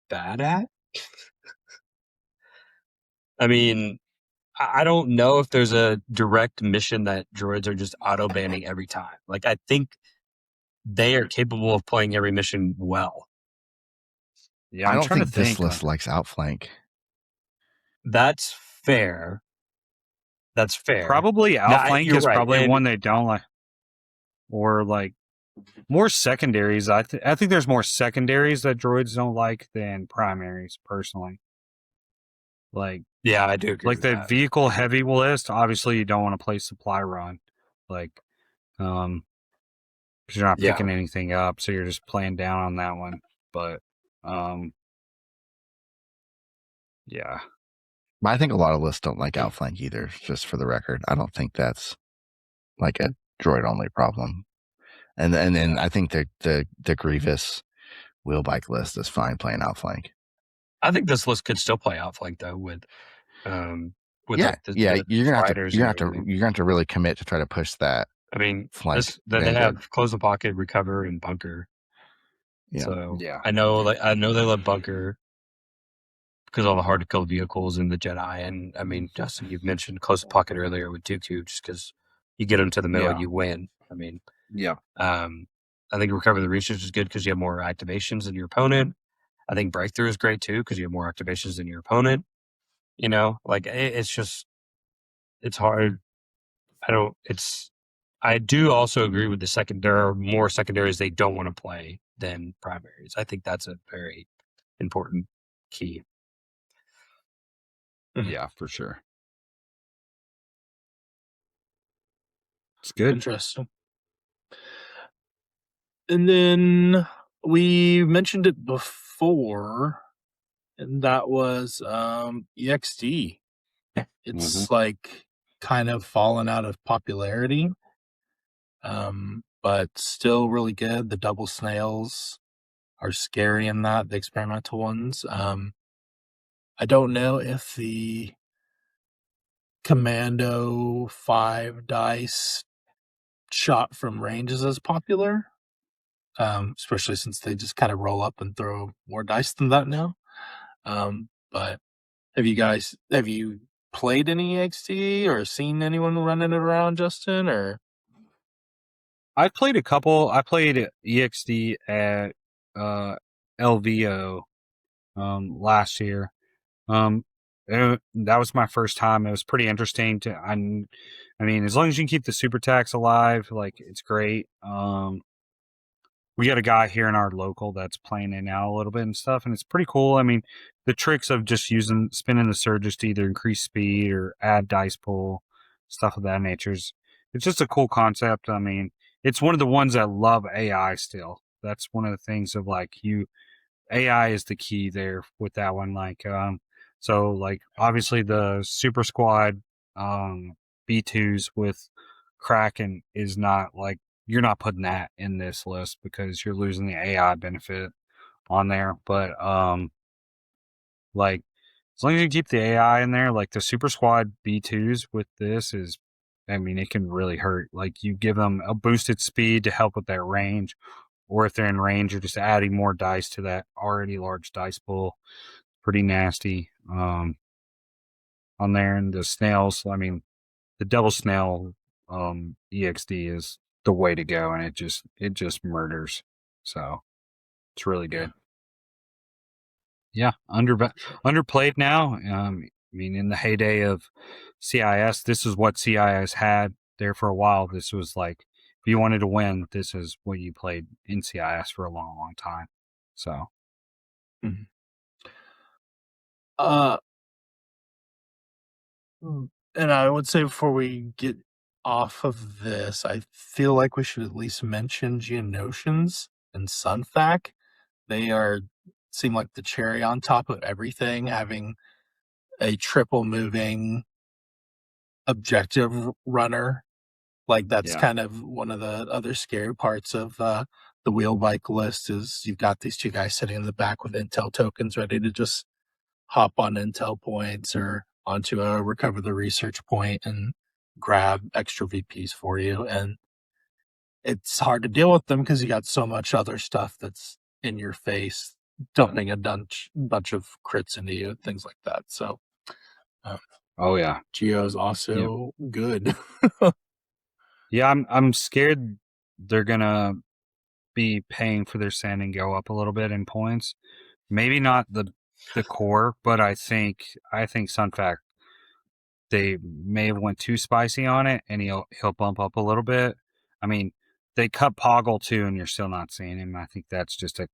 bad at? I mean, I don't know if there's a direct mission that droids are just auto banning every time. Like, I think they are capable of playing every mission well. Yeah, I I'm don't trying think to this think. list likes outflank. That's fair. That's fair. Probably outflank you're is right, probably and- one they don't like, or like more secondaries. I think there's more secondaries that droids don't like than primaries. Personally, like Yeah, I do agree like with the that. vehicle heavy list. Obviously, you don't want to play supply run, like because you're not Yeah. picking anything up, so you're just playing down on that one. But yeah. But I think a lot of lists don't like outflank either, just for the record. I don't think that's like a droid only problem. And then I think the Grievous wheel bike list is fine playing outflank. I think this list could still play outflank though with Yeah, like the you're gonna spiders have and to everything. you're gonna have to really commit to try to push that. I mean, flank they Vanguard. have close the pocket, recover, and bunker. Yeah. So Yeah. I know they love bunker because all the hard to kill vehicles in the Jedi. And I mean, Justin, you've mentioned close the pocket earlier with Dooku, just because you get them to the middle, Yeah. you win. I mean, Yeah. I think Recover the Research is good because you have more activations than your opponent. I think Breakthrough is great too because you have more activations than your opponent. You know, like it's just, it's hard. I do also agree with there are more secondaries they don't want to play than primaries. I think that's a very important key. Yeah, for sure. It's good. Interesting. And then we mentioned it before, and that was EXD. It's like kind of fallen out of popularity, but still really good. The double snails are scary in that, the experimental ones. I don't know if the Commando 5 dice shot from range is as popular, especially since they just kind of roll up and throw more dice than that now. But have you played any EXD or seen anyone running it around, Justin? Or I played a couple. I played EXD at LVO last year. That was my first time. It was pretty interesting I mean, as long as you can keep the super tax alive, like it's great. We got a guy here in our local that's playing it now a little bit and stuff, and it's pretty cool. I mean, the tricks of just spinning the surges to either increase speed or add dice pool, stuff of that nature. It's just a cool concept. I mean, it's one of the ones that love AI still. That's one of the things of like AI is the key there with that one. Like, so like obviously the Super Squad B2s with Kraken is not like, you're not putting that in this list because you're losing the AI benefit on there. But like as long as you keep the AI in there, like the Super Squad B2s with this is, I mean, it can really hurt. Like you give them a boosted speed to help with that range, or if they're in range, you're just adding more dice to that already large dice pool. Pretty nasty on there. And the snails, I mean, the double snail EXD is the way to go, and it just murders. So it's really good. Yeah, underplayed now. I mean, in the heyday of CIS, this is what CIS had there for a while. This was like, if you wanted to win, this is what you played in CIS for a long, long time. So, and I would say before we get off of this, I feel like we should at least mention Geonosians and Sunfac. They seem like the cherry on top of everything, having a triple moving objective runner. Like that's kind of one of the other scary parts of the wheel bike list is you've got these two guys sitting in the back with intel tokens ready to just hop on intel points or onto a recover the research point and grab extra VPs for you. And it's hard to deal with them because you got so much other stuff that's in your face, dumping a bunch of crits into you, things like that. So, oh yeah, Geo's also good. yeah. I'm scared they're gonna be paying for their sand and go up a little bit in points. Maybe not the core, but I think Sunfac, they may have went too spicy on it, and he'll bump up a little bit. I mean, they cut Poggle too, and you're still not seeing him. I think that's just a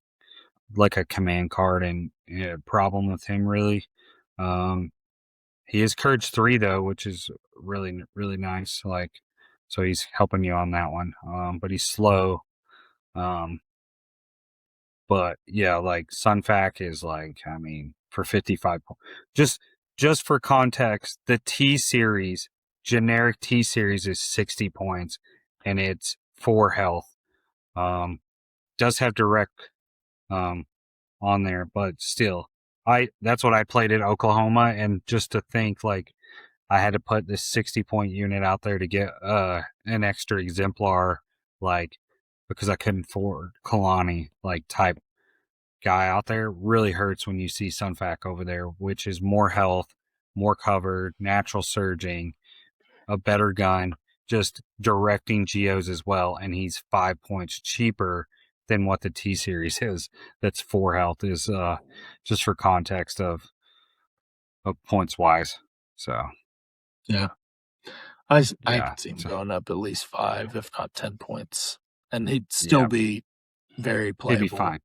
command card and a problem with him really. He is Courage 3 though, which is really, really nice. Like, so he's helping you on that one. But he's slow. But yeah, like Sunfac is like, I mean, for 55 just for context, the T series, generic T series is 60 points and it's 4 health. Does have direct on there, but still, that's what I played at Oklahoma, and just to think like I had to put this 60-point unit out there to get an extra exemplar, like because I couldn't afford Kalani like type guy out there. Really hurts when you see Sunfac over there, which is more health, more covered, natural surging, a better gun. just directing geos as well, and he's 5 points cheaper than what the T series is. That's 4 health is just for context of points wise. So Yeah. I Yeah, could see him so- going up at least 5, if not 10 points. And he'd still Yeah. be very he'd playable. be fine.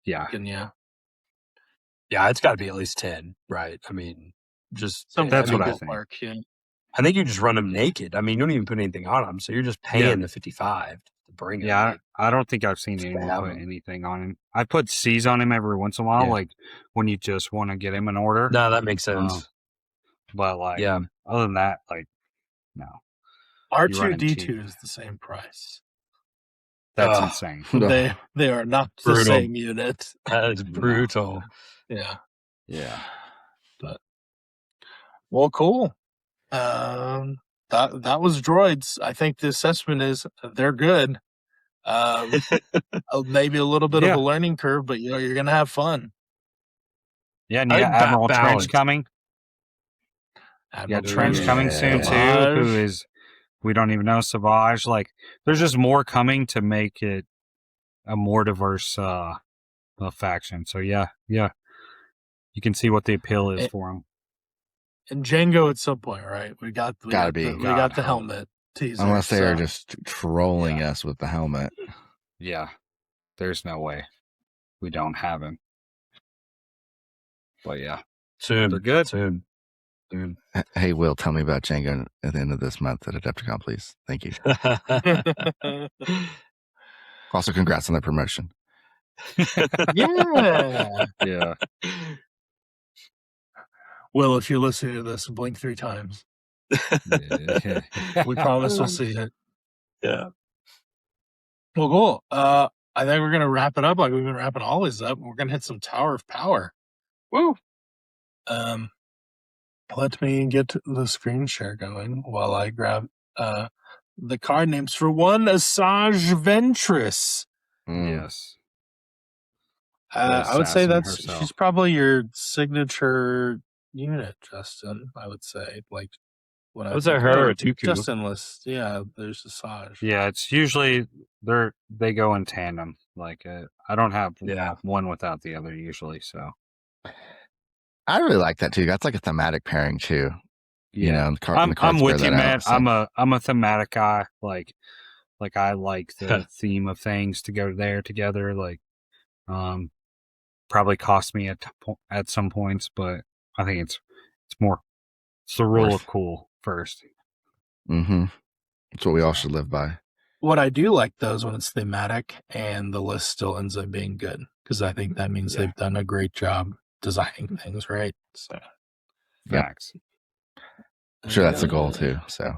Yeah. And yeah. Yeah, it's got to be at least 10, right? I mean, just That's what I ballpark, think. Yeah. I think you just run them naked. I mean, you don't even put anything on them, so you're just paying Yeah. the 55 to bring them. Yeah, I don't think I've seen Just anyone have put him. anything on him. I put C's on him every once in a while, Yeah. like when you just want to get him in order. No, that makes sense. But like, Yeah. other than that, like, no. You're running R2D2 is the same price. That's Ugh. insane. They are not the Brutal. same unit. That is brutal. Yeah. Yeah. Well, cool. That was Droids. I think the assessment is they're good. Maybe a little bit of Yeah. a learning curve, but you're gonna have fun. Yeah, and you I got think Admiral balance. Trench coming. Admiral Yeah, Trench Trench, coming soon too, Savage. who is, we don't even know, Savage. Like, there's just more coming to make it a more diverse faction. So yeah, you can see what the appeal is for them. And Django at some point, right? We got Gotta be. we got the helmet teaser. Unless they are so- just trolling us with the helmet. Yeah, there's no way we don't have him. But yeah, Soon. they're good. Soon. Hey, Will, tell me about Django at the end of this month at Adepticon, please. Thank you. Also, congrats on that promotion. yeah. Yeah. Will, if you're listening to this, blink 3 times. We promise we'll see it. Yeah. Well, cool. I think we're gonna wrap it up like we've been wrapping all these up. We're gonna hit some Tower of Power. Woo. Let me get the screen share going while I grab the card names for one. Assaj Ventress. Yes. I would say assassin that's herself. she's probably your signature unit, Justin. I would say like when Was that her or Dooku? Justin list? Yeah, there's Assaj. Yeah, it's usually they go in tandem. Like I don't have one without the other usually. So I really like that too. That's like a thematic pairing too. You know, and the I'm cards with bear you, that man. out, so. I'm a thematic guy. Like I like the theme of things to go there together. Like, probably cost me at some points, but I think it's the rule of cool first. Mm-hmm. That's what we all should live by. What I do like though is when it's thematic and the list still ends up being good, because I think that means they've done a great job designing things, right? So Facts. I'm sure that's the goal too. So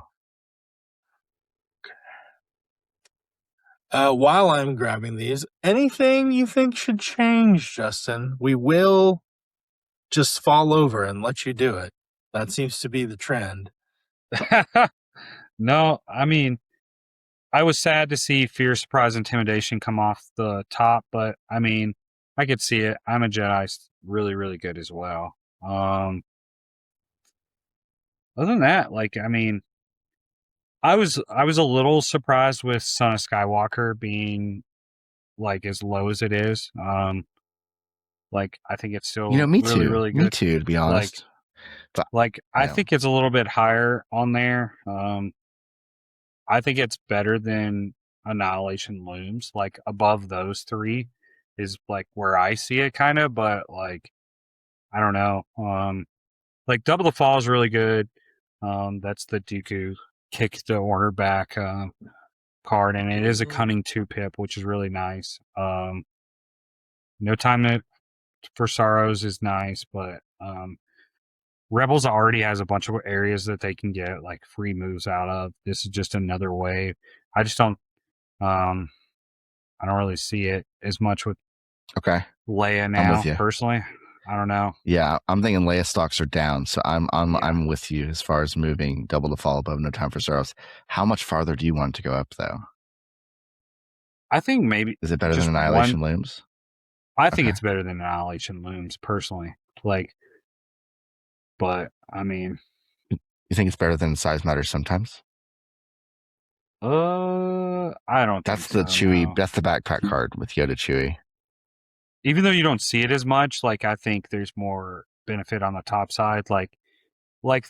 while I'm grabbing these, anything you think should change, Justin? We will just fall over and let you do it. That seems to be the trend. No, I mean, I was sad to see Fear, Surprise, Intimidation come off the top, but I mean, I could see it. I'm a Jedi's really, really good as well. Other than that, like, I mean, I was a little surprised with Son of Skywalker being like as low as it is. Like I think it's still me really, too. really good. Me too, to be honest. I think it's a little bit higher on there. I think it's better than Annihilation Looms. Like above those 3 is like where I see it kind of, but like I don't know. Like Double the Fall is really good. That's the Dooku kick the order back card, and it is a cunning 2-pip, which is really nice. No Time for Sorrows is nice, but Rebels already has a bunch of areas that they can get like free moves out of. This is just another way. I just don't I don't really see it as much with Leia now, personally. I don't know. Yeah, I'm thinking Leia stocks are down, so I'm with you as far as moving Double the Fall above No Time for Sorrows. How much farther do you want to go up though? I think maybe is it better than Annihilation Looms? I think it's better than Annihilation Looms personally. Like, but I mean, you think it's better than Size Matters sometimes? I don't That's think the so, Chewie. no. That's the backpack card with Yoda Chewie. Even though you don't see it as much, like I think there's more benefit on the top side, like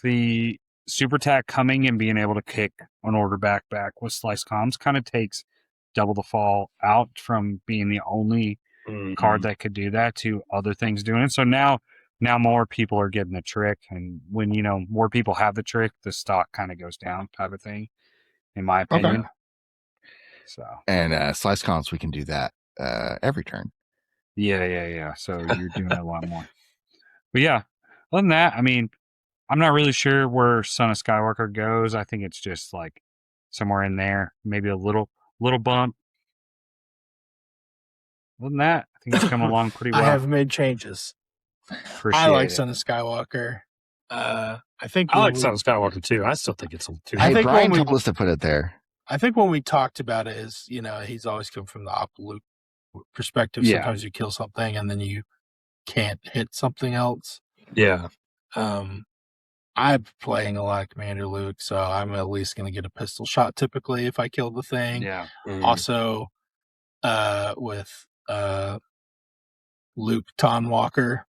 the super tack coming and being able to kick an order backpack with slice comms kind of takes double the fall out from being the only card that could do that to other things doing it. So now more people are getting the trick, and when more people have the trick, the stock kind of goes down, type of thing, in my opinion. Okay. So And slice comps, we can do that every turn. yeah. So you're doing a lot more. But yeah, other than that, I mean, I'm not really sure where Son of Skywalker goes. I think it's just like somewhere in there, maybe a little bump. Other than that, I think it's come along pretty well. I have made changes. Appreciate I like it. Son of Skywalker. I think I like Son of Skywalker too. I still think it's too. I Hey, think Brian when we- told us to put it there. I think when we talked about it is, he's always come from the Opluke perspective. Yeah. Sometimes you kill something and then you can't hit something else. Yeah. I'm playing a lot of Commander Luke, so I'm at least going to get a pistol shot typically if I kill the thing. Yeah. Also, with Luke Tonwalker,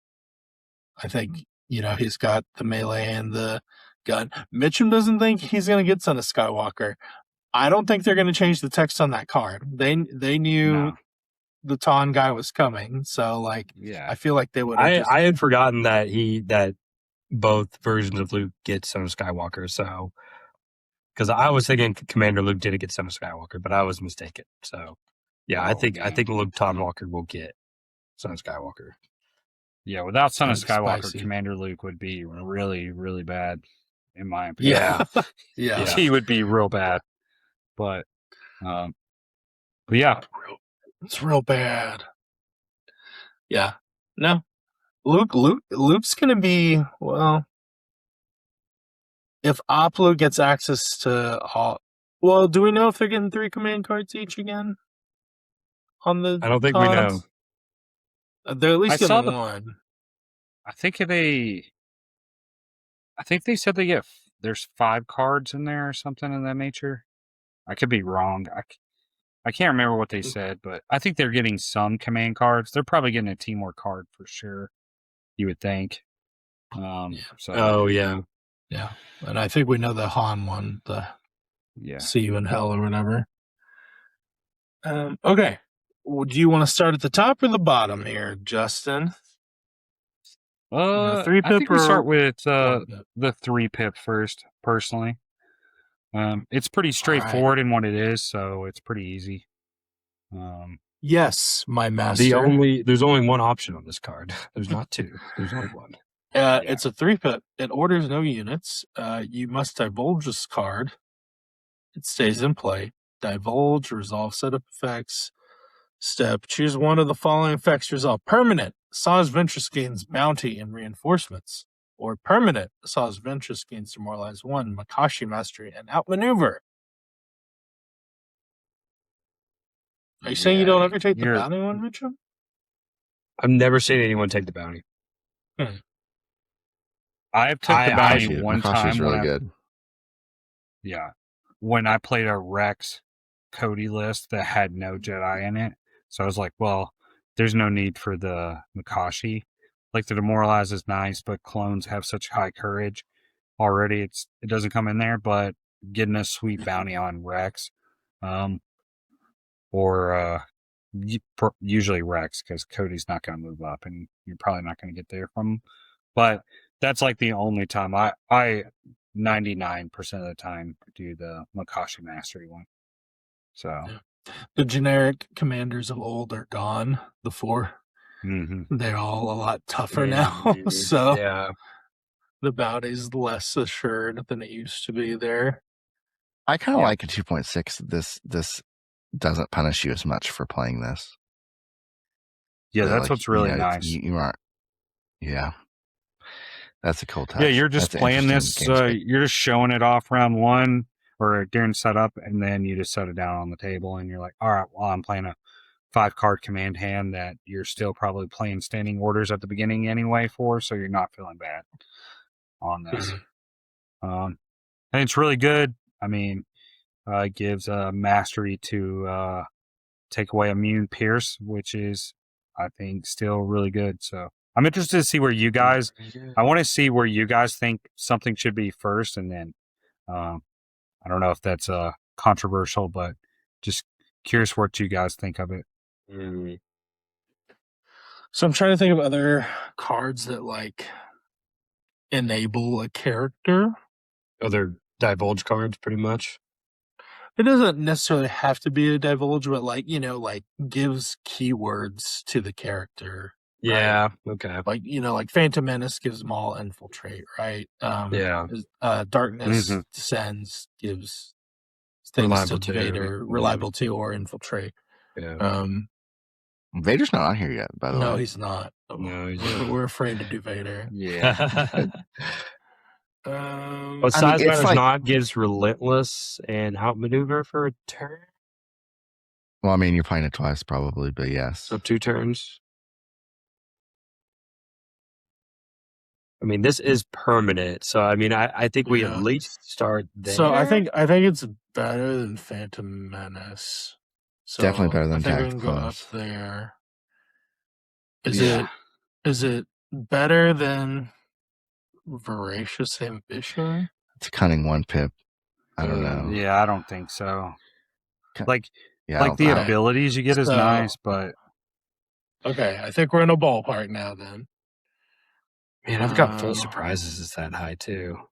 I think he's got the melee and the gun. Mitchum doesn't think he's going to get Son of Skywalker. I don't think they're going to change the text on that card. They knew No. the Ton guy was coming, so Yeah. I feel like they would. I had forgotten that both versions of Luke get Son of Skywalker. So, because I was thinking Commander Luke didn't get Son of Skywalker, but I was mistaken. So, yeah, I think Luke Tonwalker will get Son of Skywalker. Yeah, without Son of Sounds Skywalker, spicy. Commander Luke would be really, really bad, in my opinion. Yeah. He would be real bad. But yeah. It's real bad. Yeah. No. Luke's gonna be, well, if Oplu gets access to all, well, do we know if they're getting 3 command cards each again? On the I don't think we know. Tons? They're at least I saw getting one. I think they said there's 5 cards in there or something of that nature. I could be wrong. I can't remember what they said, but I think they're getting some command cards. They're probably getting a teamwork card for sure, you would think. So Oh yeah. Yeah. And I think we know the Han one, the yeah. See You in Hell or whatever. Okay. Well, do you want to start at the top or the bottom here, Justin? 3 I think pip we or start with 1 pip? the 3 pip first, personally. It's pretty straightforward in what it is, so it's pretty easy. Yes, my master. There's only one option on this card. There's not 2. There's only one. It's a 3 pip. It orders no units. You must divulge this card. It stays in play. Divulge, resolve setup effects. Step, choose one of the following effects resolve. Permanent, Assaj Ventress gains bounty and reinforcements. Or permanent, Assaj Ventress gains demoralize 1, Makashi Mastery, and outmaneuver. Are you saying you don't ever take the bounty one, Mitchum? I've never seen anyone take the bounty. I've took the bounty one Makashi's time. really good. Yeah. When I played a Rex Cody list that had no Jedi in it. So I was like, well, there's no need for the Makashi. Like the demoralize is nice, but clones have such high courage already. It doesn't come in there, but getting a sweet bounty on Rex, or usually Rex, because Cody's not going to move up, and you're probably not going to get there from him. But that's like the only time I 99% of the time do the Makashi Mastery one. So the generic commanders of old are gone. The 4, they're all a lot tougher now. So the bounty's less assured than it used to be there. I kind of like a 2.6. This doesn't punish you as much for playing this. Yeah, So, that's what's really nice. You aren't. Yeah. That's a cool touch. Yeah, you're just playing this. You're just showing it off round 1 or during setup, and then you just set it down on the table, and you're like, all right, well, I'm playing a 5-card command hand that you're still probably playing standing orders at the beginning anyway for, so you're not feeling bad on this. And it's really good. I mean, gives mastery to take away immune pierce, which is, I think, still really good. So I'm interested to see where you guys. I want to see where you guys think something should be first, and then I don't know if that's controversial, but just curious what you guys think of it. Mm. So I'm trying to think of other cards that like enable a character. Other divulge cards, pretty much. It doesn't necessarily have to be a divulge, but like, like gives keywords to the character. Yeah. Okay. Like, like Phantom Menace gives them all infiltrate, right? Yeah. Darkness Mhm. Descends gives things Reliable to to, Vader, reliable to or infiltrate. Yeah. Vader's not on here yet, by the No, way. he's not. No, he's We're afraid to do Vader. Yeah. But I mean, size it's matters like- not gives relentless and outmaneuver for a turn. Well, I mean, you're playing it twice probably, but yes. So 2 turns. I mean, this is permanent. So I mean, I think we Yeah. at least start there. So I think it's better than Phantom Menace. So Definitely better than I think we can Tactical go up Class. there. Yeah. Is it better than Voracious Ambition? It's a cunning 1 pip. I don't know. Yeah, I don't think so. Like, Yeah, like the Okay. abilities you get is So- nice, but Okay, I think we're in a ballpark now then. Man, I've got full Uh, surprises is that high too.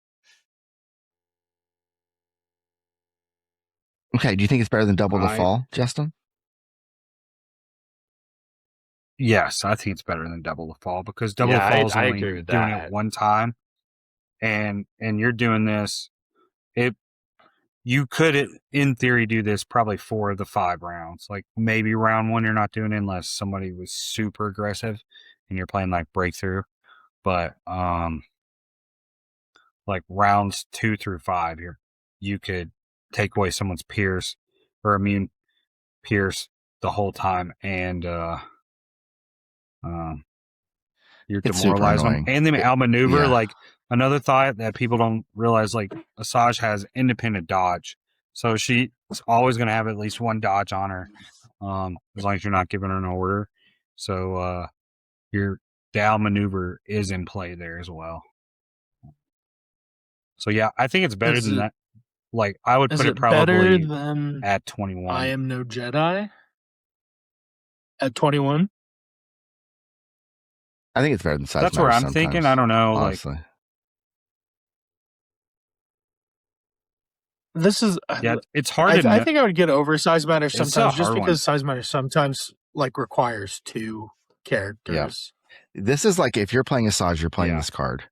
Okay, do you think it's better than Double the I- Fall, Justin? yes, I think it's better than Double the Fall because Double Yeah, the Fall is I only agree with doing that. it one time, and you're doing this. You could, in theory, do this probably 4 of the 5 rounds. Like maybe round 1 you're not doing it unless somebody was super aggressive and you're playing like breakthrough. But like rounds 2 through 5, you could take away someone's pierce or immune pierce the whole time, and you're It's super demoralizing them. annoying. And then outmaneuver. Yeah. Like another thought that people don't realize, like Assaj has independent dodge, so she's always going to have at least 1 dodge on her, as long as you're not giving her an order. So your down maneuver is in play there as well. So yeah, I think it's better Is than it- that. Like I would Is put it it better probably than at 21. I Am No Jedi? At 21? I think it's better than Size That's where Matters I'm thinking. sometimes, I don't know. honestly. This is Like, yeah, it's hard I to. think I would get over Size Matters It's a sometimes, just hard because one. Size Matters sometimes like requires 2 characters. This is like if you're playing Assaj, you're playing Yeah. this card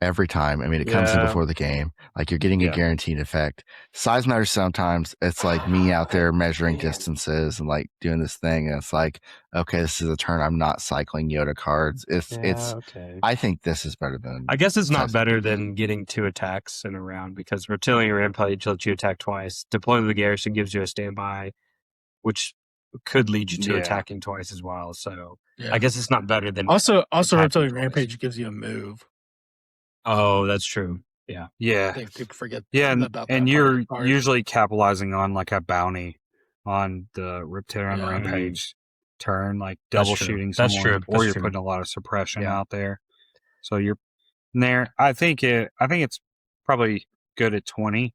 every time. I mean, it comes in Yeah. before the game. Like you're getting a Yeah. guaranteed effect. Size Matters sometimes. It's like me out there measuring distances and like doing this thing. And it's like, okay, this is a turn. I'm not cycling Yoda cards. It's. okay. I think this is better than. I guess it's not Size- better than getting 2 attacks in a round because Reptilian Rampage lets you attack twice. Deploying the garrison gives you a standby, which could lead you to Yeah. attacking twice as well. So Yeah. I guess it's not better than. Also attacking Reptilian twice. Rampage gives you a move. Oh, that's true. I Yeah, think people forget and about that and part of you're the card. usually capitalizing on like a bounty on the Reptilian Yeah. Rampage turn, like That's double true. shooting That's someone, true. or That's you're true. putting a lot of suppression Yeah. out there. So you're there. I think it's probably good at 20.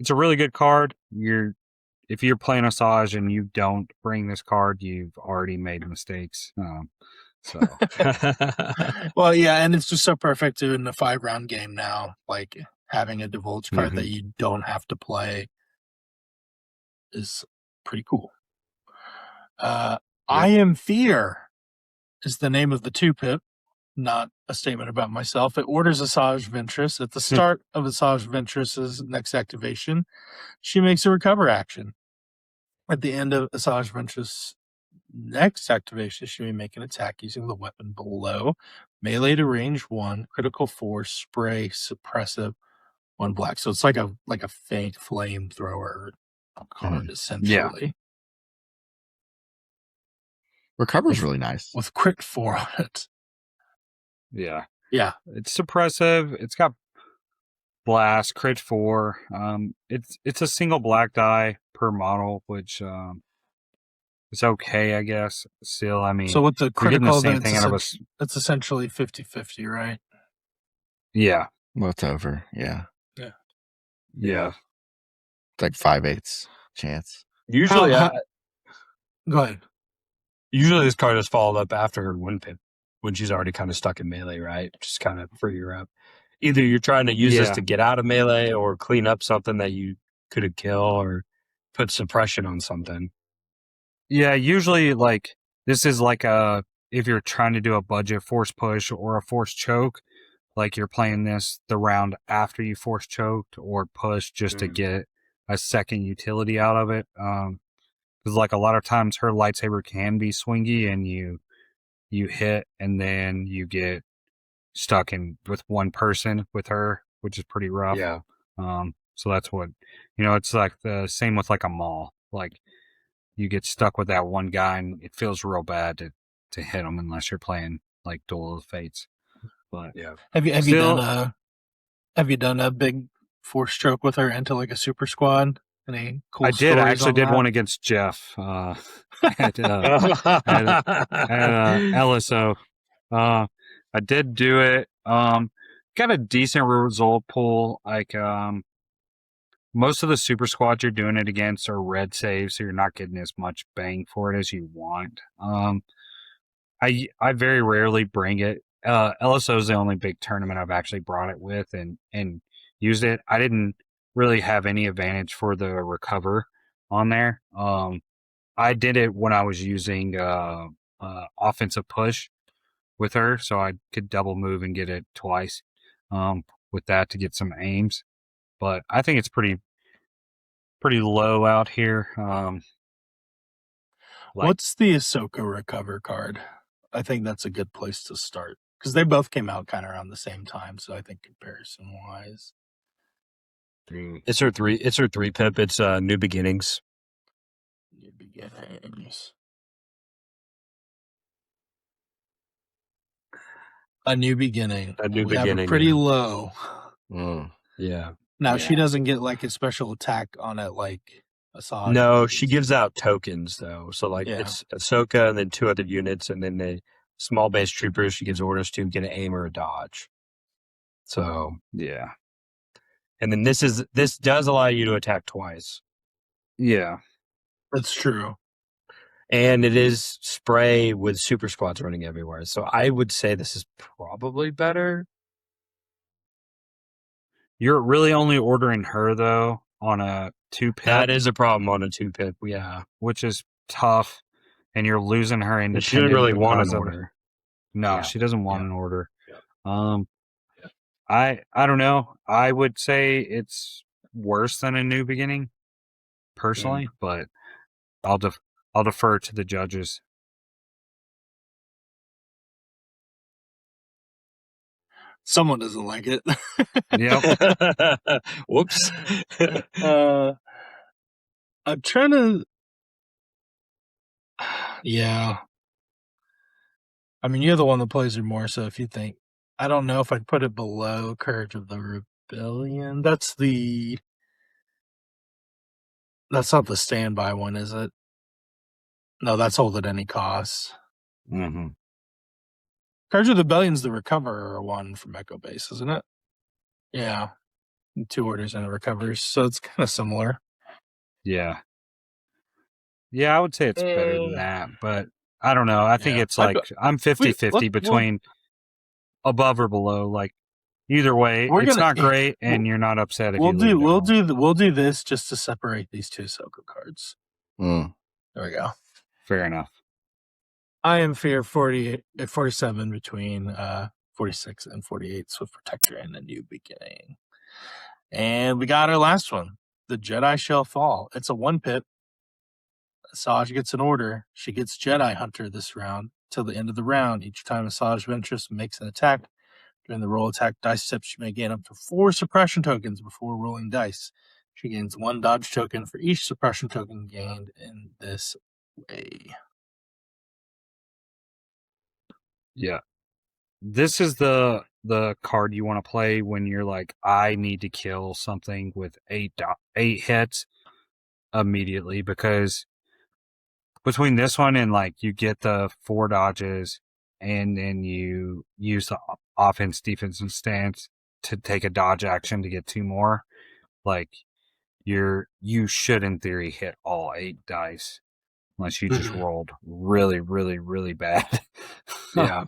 It's a really good card. If you're playing Assaj and you don't bring this card, you've already made mistakes. So Well, yeah, and it's just so perfect in the 5-round game now. Like having a divulge card that you don't have to play is pretty cool. I Am Fear is the name of the 2-pip, not a statement about myself. It orders Assaj Ventress at the start of Assaj Ventress's next activation. She makes a recover action. At the end of Assaj Ventress' next activation, she may make an attack using the weapon below. Melee to range 1, critical 4, spray, suppressive, 1 black. So it's like a faint flamethrower card, essentially. Recover's really nice. With crit 4 on it. yeah, Yeah. it's suppressive. It's got blast, crit 4. It's a single black die per model, which is okay, I guess. Still, I mean, So with the you're getting the critical, same then thing out of us. it's essentially 50-50, right? Yeah, Well, it's over. Yeah. yeah. It's like 5/8 chance. Usually, Go ahead. usually this card is followed up after her 1 pip when she's already kind of stuck in melee, right? Just kind of free her up. Either you're trying to use this Yeah. to get out of melee or clean up something that you could kill or put suppression on something. Yeah, usually like this is like if you're trying to do a budget force push or a force choke, like you're playing this the round after you force choked or push just to get a second utility out of it. Because like a lot of times her lightsaber can be swingy and you hit and then you get stuck in with one person with her, which is pretty rough. Yeah. So that's what, it's like the same with like a maul. Like you get stuck with that one guy and it feels real bad to hit him unless you're playing like Duel of the Fates. But Yeah. Have you Still- done a big force stroke with her into like a super squad? Any cool I did. I stories actually on did that? one against Jeff at LSO. I did do it. Got a decent result pool. Like most of the super squads you're doing it against are red saves, so you're not getting as much bang for it as you want. I very rarely bring it. LSO is the only big tournament I've actually brought it with and used it. I didn't really have any advantage for the recover on there. I did it when I was using offensive push with her, so I could double move and get it twice with that to get some aims. But I think it's pretty low out here. What's the Ahsoka recover card? I think that's a good place to start because they both came out kind of around the same time. So I think comparison wise, It's her 3 pip. It's New Beginnings. New Beginnings. A New Beginning. A New We have Beginning, it pretty yeah. low. Yeah. Now she doesn't get like a special attack on it like Assaj. No, she gives out tokens though. So like Yeah. it's Ahsoka and then 2 other units and then the small base troopers she gives orders to get an aim or a dodge. So Yeah. and then this does allow you to attack twice. Yeah. That's true. And it is spray with super squads running everywhere. So I would say this is probably better. You're really only ordering her though on a 2 pip, That is a problem on a 2 pip, yeah. which is tough, and you're losing her And independent. she didn't really want because an of- order. No, Yeah. she doesn't want Yeah. an order. Yeah. I don't know. I would say it's worse than a New Beginning, personally, but I'll defer to the judges. Someone doesn't like it. Yep. Whoops. I'm trying to. Yeah. I mean, you're the one that plays her more, so if you think. I don't know if I'd put it below Courage of the Rebellion. That's not the standby one, is it? No, that's Hold at Any Cost. Mm-hmm. Courage of the Rebellion's the Recoverer one from Echo Base, isn't it? Yeah. 2 orders and it recovers, so it's kind of similar. Yeah. Yeah, I would say it's better than that, but I don't know. I think Yeah. it's like I'm 50-50 we'll- between above or below. Like either way, We're it's gonna- not great, and you're not upset if We'll you leave it home. we'll do this just to separate these 2 Ahsoka cards. Mm. There we go. Fair enough. I am fear 47 between 46 and 48 Swift Protector and a New Beginning. And we got our last one. The Jedi Shall Fall. It's a 1 pip. Assaj gets an order. She gets Jedi Hunter this round till the end of the round. Each time Assaj Ventress makes an attack, during the roll attack dice tip, she may gain up to 4 suppression tokens before rolling dice. She gains 1 dodge token for each suppression token gained in this way. Yeah. This is the the card you want to play when you're like, I need to kill something with 8 hits immediately, because between this one and like you get the 4 dodges and then you use the offense defense and stance to take a dodge action to get 2 more, like you should in theory hit all 8 dice unless you just rolled really, really, really bad. Yeah.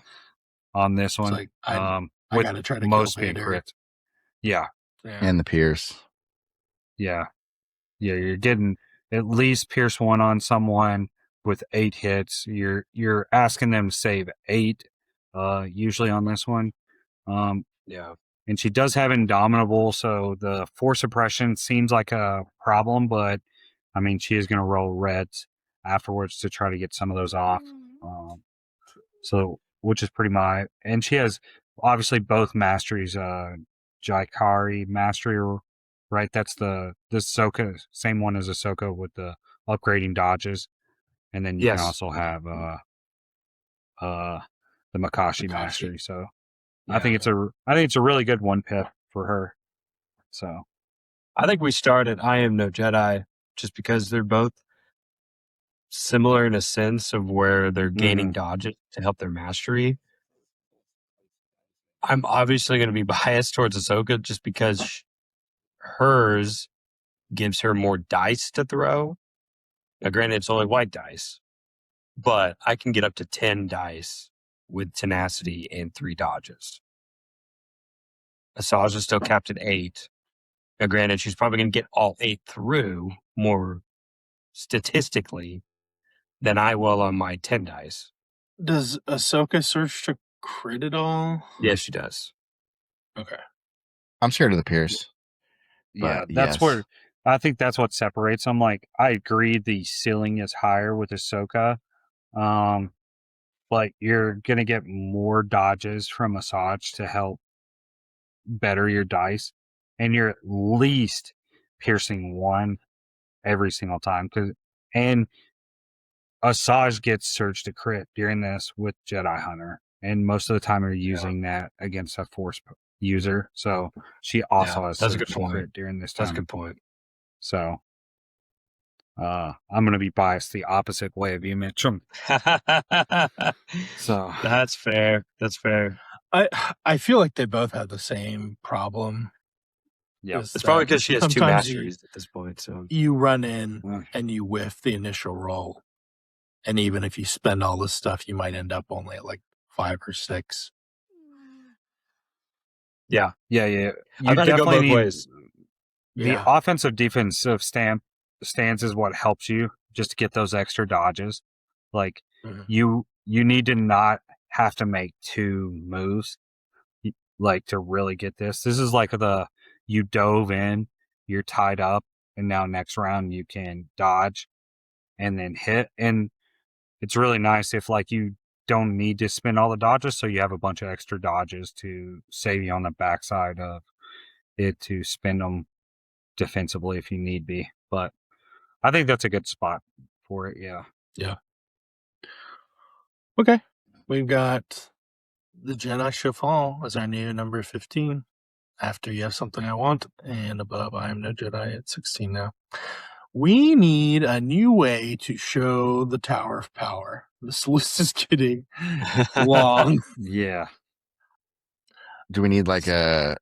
On this It's one. like, I with gotta try to most kill being Vader. crit. Yeah. And the Pierce. Yeah. Yeah, you're getting at least Pierce 1 on someone with 8 hits. You're asking them to save 8, usually on this one. Yeah. And she does have Indomitable, so the force suppression seems like a problem, but I mean, she is going to roll reds afterwards to try to get some of those off. So, which is pretty much, and she has obviously both masteries, Jaikari mastery, right? That's the Ahsoka, same one as Ahsoka with the upgrading dodges. And then you can also have the Makashi mastery. So Yeah. I think it's a really good one pip for her. So I think we start at I Am No Jedi just because they're both similar in a sense of where they're gaining dodges to help their mastery. I'm obviously going to be biased towards Ahsoka just because hers gives her more dice to throw. Now, granted, it's only white dice, but I can get up to 10 dice with tenacity and 3 dodges. Assaj is still capped at 8. Now, granted, she's probably going to get all 8 through more statistically than I will on my 10 dice. Does Ahsoka search to crit at all? Yes, she does. Okay. I'm scared of the Pierce. yeah, But that's yes. where I think that's what separates them. Like, I agree the ceiling is higher with Ahsoka. But you're gonna get more dodges from Assaj to help better your dice, and you're at least piercing 1 every single time. And Assaj gets surge to crit during this with Jedi Hunter, and most of the time you're using that against a Force user. So she also has that's a surge good to point. crit during this time. That's a good point. So I'm gonna be biased the opposite way of you, Mitchum. So That's fair. That's fair. I feel like they both have the same problem. yeah, is It's probably that because she has 2 sometimes masteries at this point. So you run in and you whiff the initial roll. And even if you spend all this stuff, you might end up only at like 5 or 6. yeah. You I've had to go definitely both need ways. the Yeah. offensive defensive stance is what helps you just to get those extra dodges. Like you need to not have to make 2 moves, like, to really get this. This is like you dove in, you're tied up, and now next round you can dodge and then hit. And it's really nice if like you don't need to spend all the dodges, so you have a bunch of extra dodges to save you on the backside of it to spend them defensively if you need be. But I think that's a good spot for it. Yeah. Okay. We've got the Jedi Shall Fall as our new number 15. After You Have Something I Want, and above I Am No Jedi at 16 now. We need a new way to show the Tower of Power. This list is getting long. Yeah. Do we need like a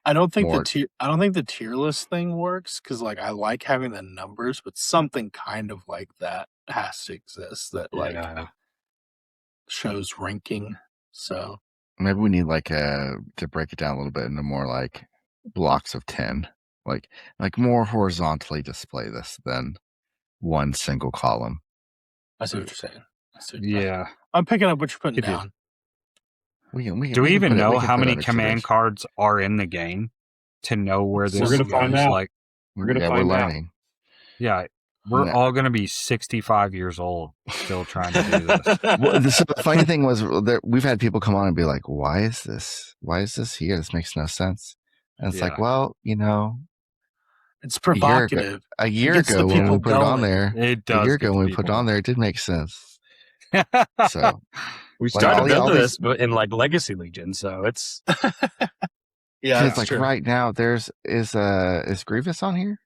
I don't think more- the tier list thing works because like I like having the numbers, but something kind of like that has to exist that like shows ranking. So maybe we need like to break it down a little bit into more like blocks of 10, like more horizontally display this than one single column. I see what you're saying. Yeah. I'm picking up what you're putting Could do. down. Do we even know how many under command consideration. cards are in the game to know where this We're gonna find goes? out. Like, We're gonna we're find out. learning. yeah, we're Yeah. all going to be 65 years old still trying to do this. Well, the funny thing was that we've had people come on and be like, "Why is this? Why is this here? This makes no sense." And it's like, Yeah. well, It's provocative. a year gets the ago when we people put it on going. It does. a year get ago the when we put it people. on there, it did make sense. So We Like, started all building these- this but in like Legacy Legion, so it's Yeah, it's that's like true. right now is Grievous on here?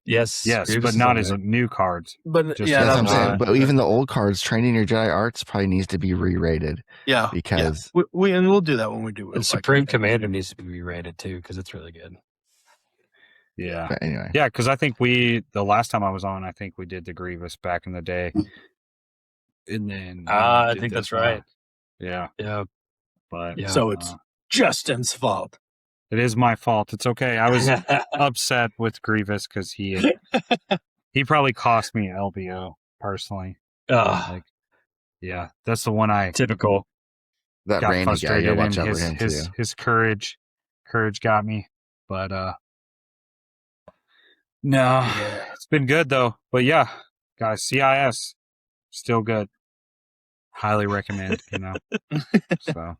yes, Yes, Grievous but is not on as there. new cards. But Just yeah, That's what I'm that's saying. fine. But even the old cards, Training Your Jedi Arts probably needs to be re-rated Yeah, because and we'll do that when we do. And Supreme Commander needs to be re-rated too because it's really good. Yeah. but anyway. Yeah, because I think the last time I was on, I think we did the Grievous back in the day. And then I did think that's this, right. Yeah, Yeah, but yeah. So it's Justin's fault. it is my fault. It's okay. I was upset with Grievous because he probably cost me LBO personally. Like, yeah, that's the one I typical. That got Randy guy, you frustrated gotta in. watch out for him too. His courage got me. But no, it's been good though. But yeah, guys, CIS still good. Highly recommend. So.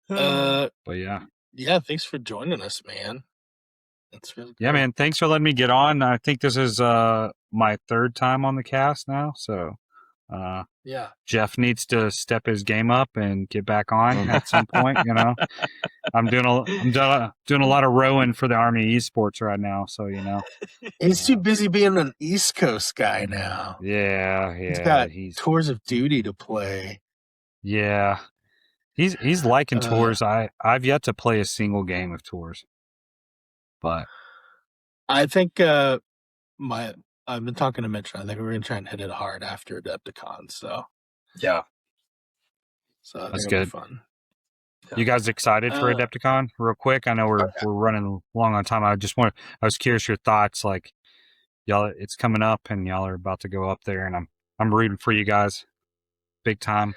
But yeah. Yeah, thanks for joining us, man. That's really Yeah, cool. man. Thanks for letting me get on. I think this is my third time on the cast now. So Yeah. Jeff needs to step his game up and get back on at some point. I'm doing a lot of rowing for the Army Esports right now. So He's too busy being an East Coast guy now. yeah, He's got he's tours of duty to play. yeah. He's liking tours. I've yet to play a single game of tours, but I think I've been talking to Mitch. I think we're gonna try and hit it hard after Adepticon. So Yeah, I think That's it'll be good. fun. you guys excited for Adepticon? Real quick, I know we're running long on time. I was curious your thoughts. Like y'all, it's coming up, and y'all are about to go up there, and I'm rooting for you guys, big time.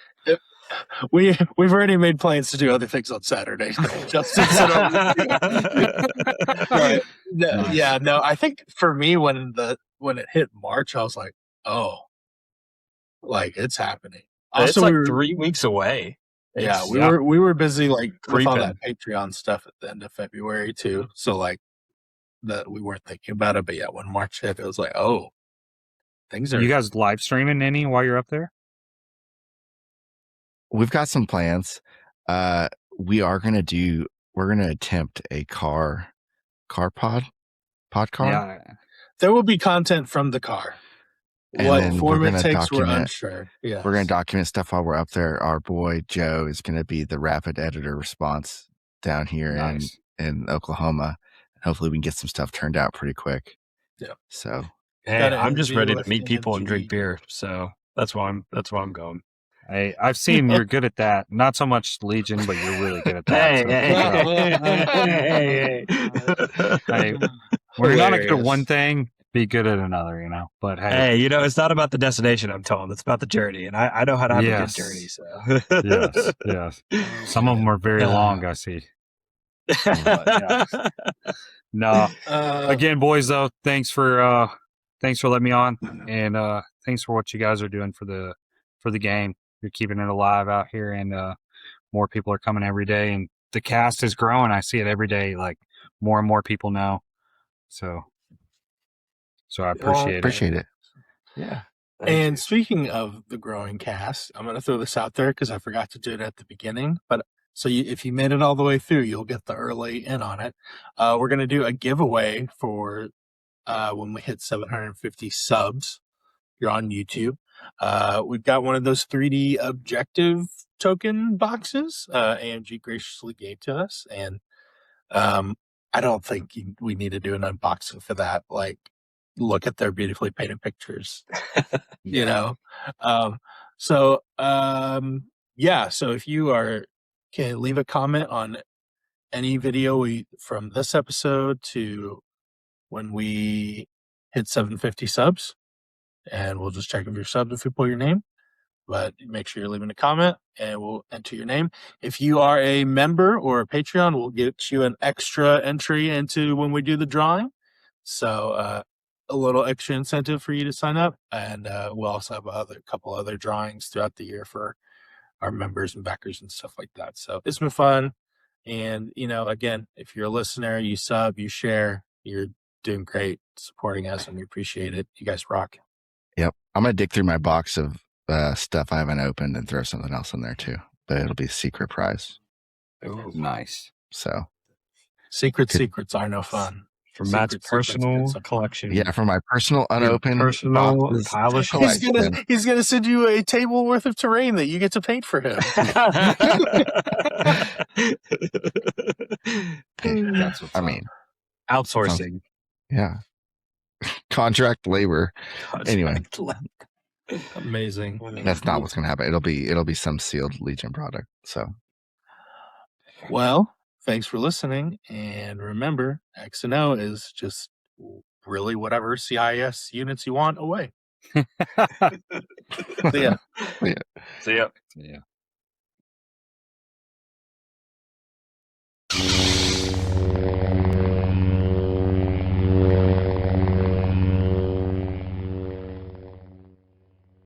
We've already made plans to do other things on Saturday. Justin said, Nice. yeah, no. I think for me, when it hit March, I was like, oh, like it's happening. it's Also, like we were, 3 weeks away. yeah, It's- we were busy like with all Creeping. that Patreon stuff at the end of February too. So like that we weren't thinking about it, but yeah, when March hit, it was like, oh, things are. You guys live streaming any while you're up there? We've got some plans. We're gonna attempt a car pod car. Yeah. There will be content from the car. And What then form we're it gonna takes, we're document- unsure. Yeah, We're gonna document stuff while we're up there. Our boy Joe is gonna be the rapid editor response down here Nice. in Oklahoma. Hopefully we can get some stuff turned out pretty quick. Yeah. So Hey, Gotta I'm just be ready to lifting meet people and drink MG. beer, so that's why I'm going. I've seen you're good at that. Not so much Legion, but you're really good at that. Hey, when you're not good at Hilarious. one thing, be good at another, But hey, Hey, it's not about the destination, I'm told. It's about the journey, and I know how to have Yes. a good journey. So yes. Some of them are very long, I see. No. Again, boys, though, thanks for letting me on, and thanks for what you guys are doing for the game. You're keeping it alive out here, and more people are coming every day, and the cast is growing. I see it every day. Like more and more people know. So I appreciate it. yeah. And speaking of the growing cast, I'm going to throw this out there because I forgot to do it at the beginning. But if you made it all the way through, you'll get the early in on it. We're going to do a giveaway for when we hit 750 subs. You're on YouTube. We've got one of those 3D objective token boxes AMG graciously gave to us. And I don't think we need to do an unboxing for that. Like, look at their beautifully painted pictures, So if you can leave a comment on any video from this episode to when we hit 750 subs, and we'll just check if you're subbed if we pull your name. But make sure you're leaving a comment, and we'll enter your name. If you are a member or a Patreon, we'll get you an extra entry into when we do the drawing. So a little extra incentive for you to sign up, and we'll also have a couple other drawings throughout the year for our members and backers and stuff like that. So it's been fun, and again, if you're a listener, you sub, you share, you're doing great supporting us, and we appreciate it. You guys rock. Yep. I'm gonna dig through my box of stuff I haven't opened and throw something else in there too. But it'll be secret prize. Ooh, nice. So Secrets are no fun. From Matt's personal collection. yeah, from my personal unopened personal boxes pile of shit. collection. He's gonna send you a table worth of terrain that you get to paint for him. Hey, That's what's I up. mean, Outsourcing. yeah, contract labor. Anyway. Amazing. That's not what's going to happen. It'll be some sealed Legion product. So, Well, thanks for listening, and remember, X and O is just really whatever CIS units you want away. See ya. See ya. Yeah.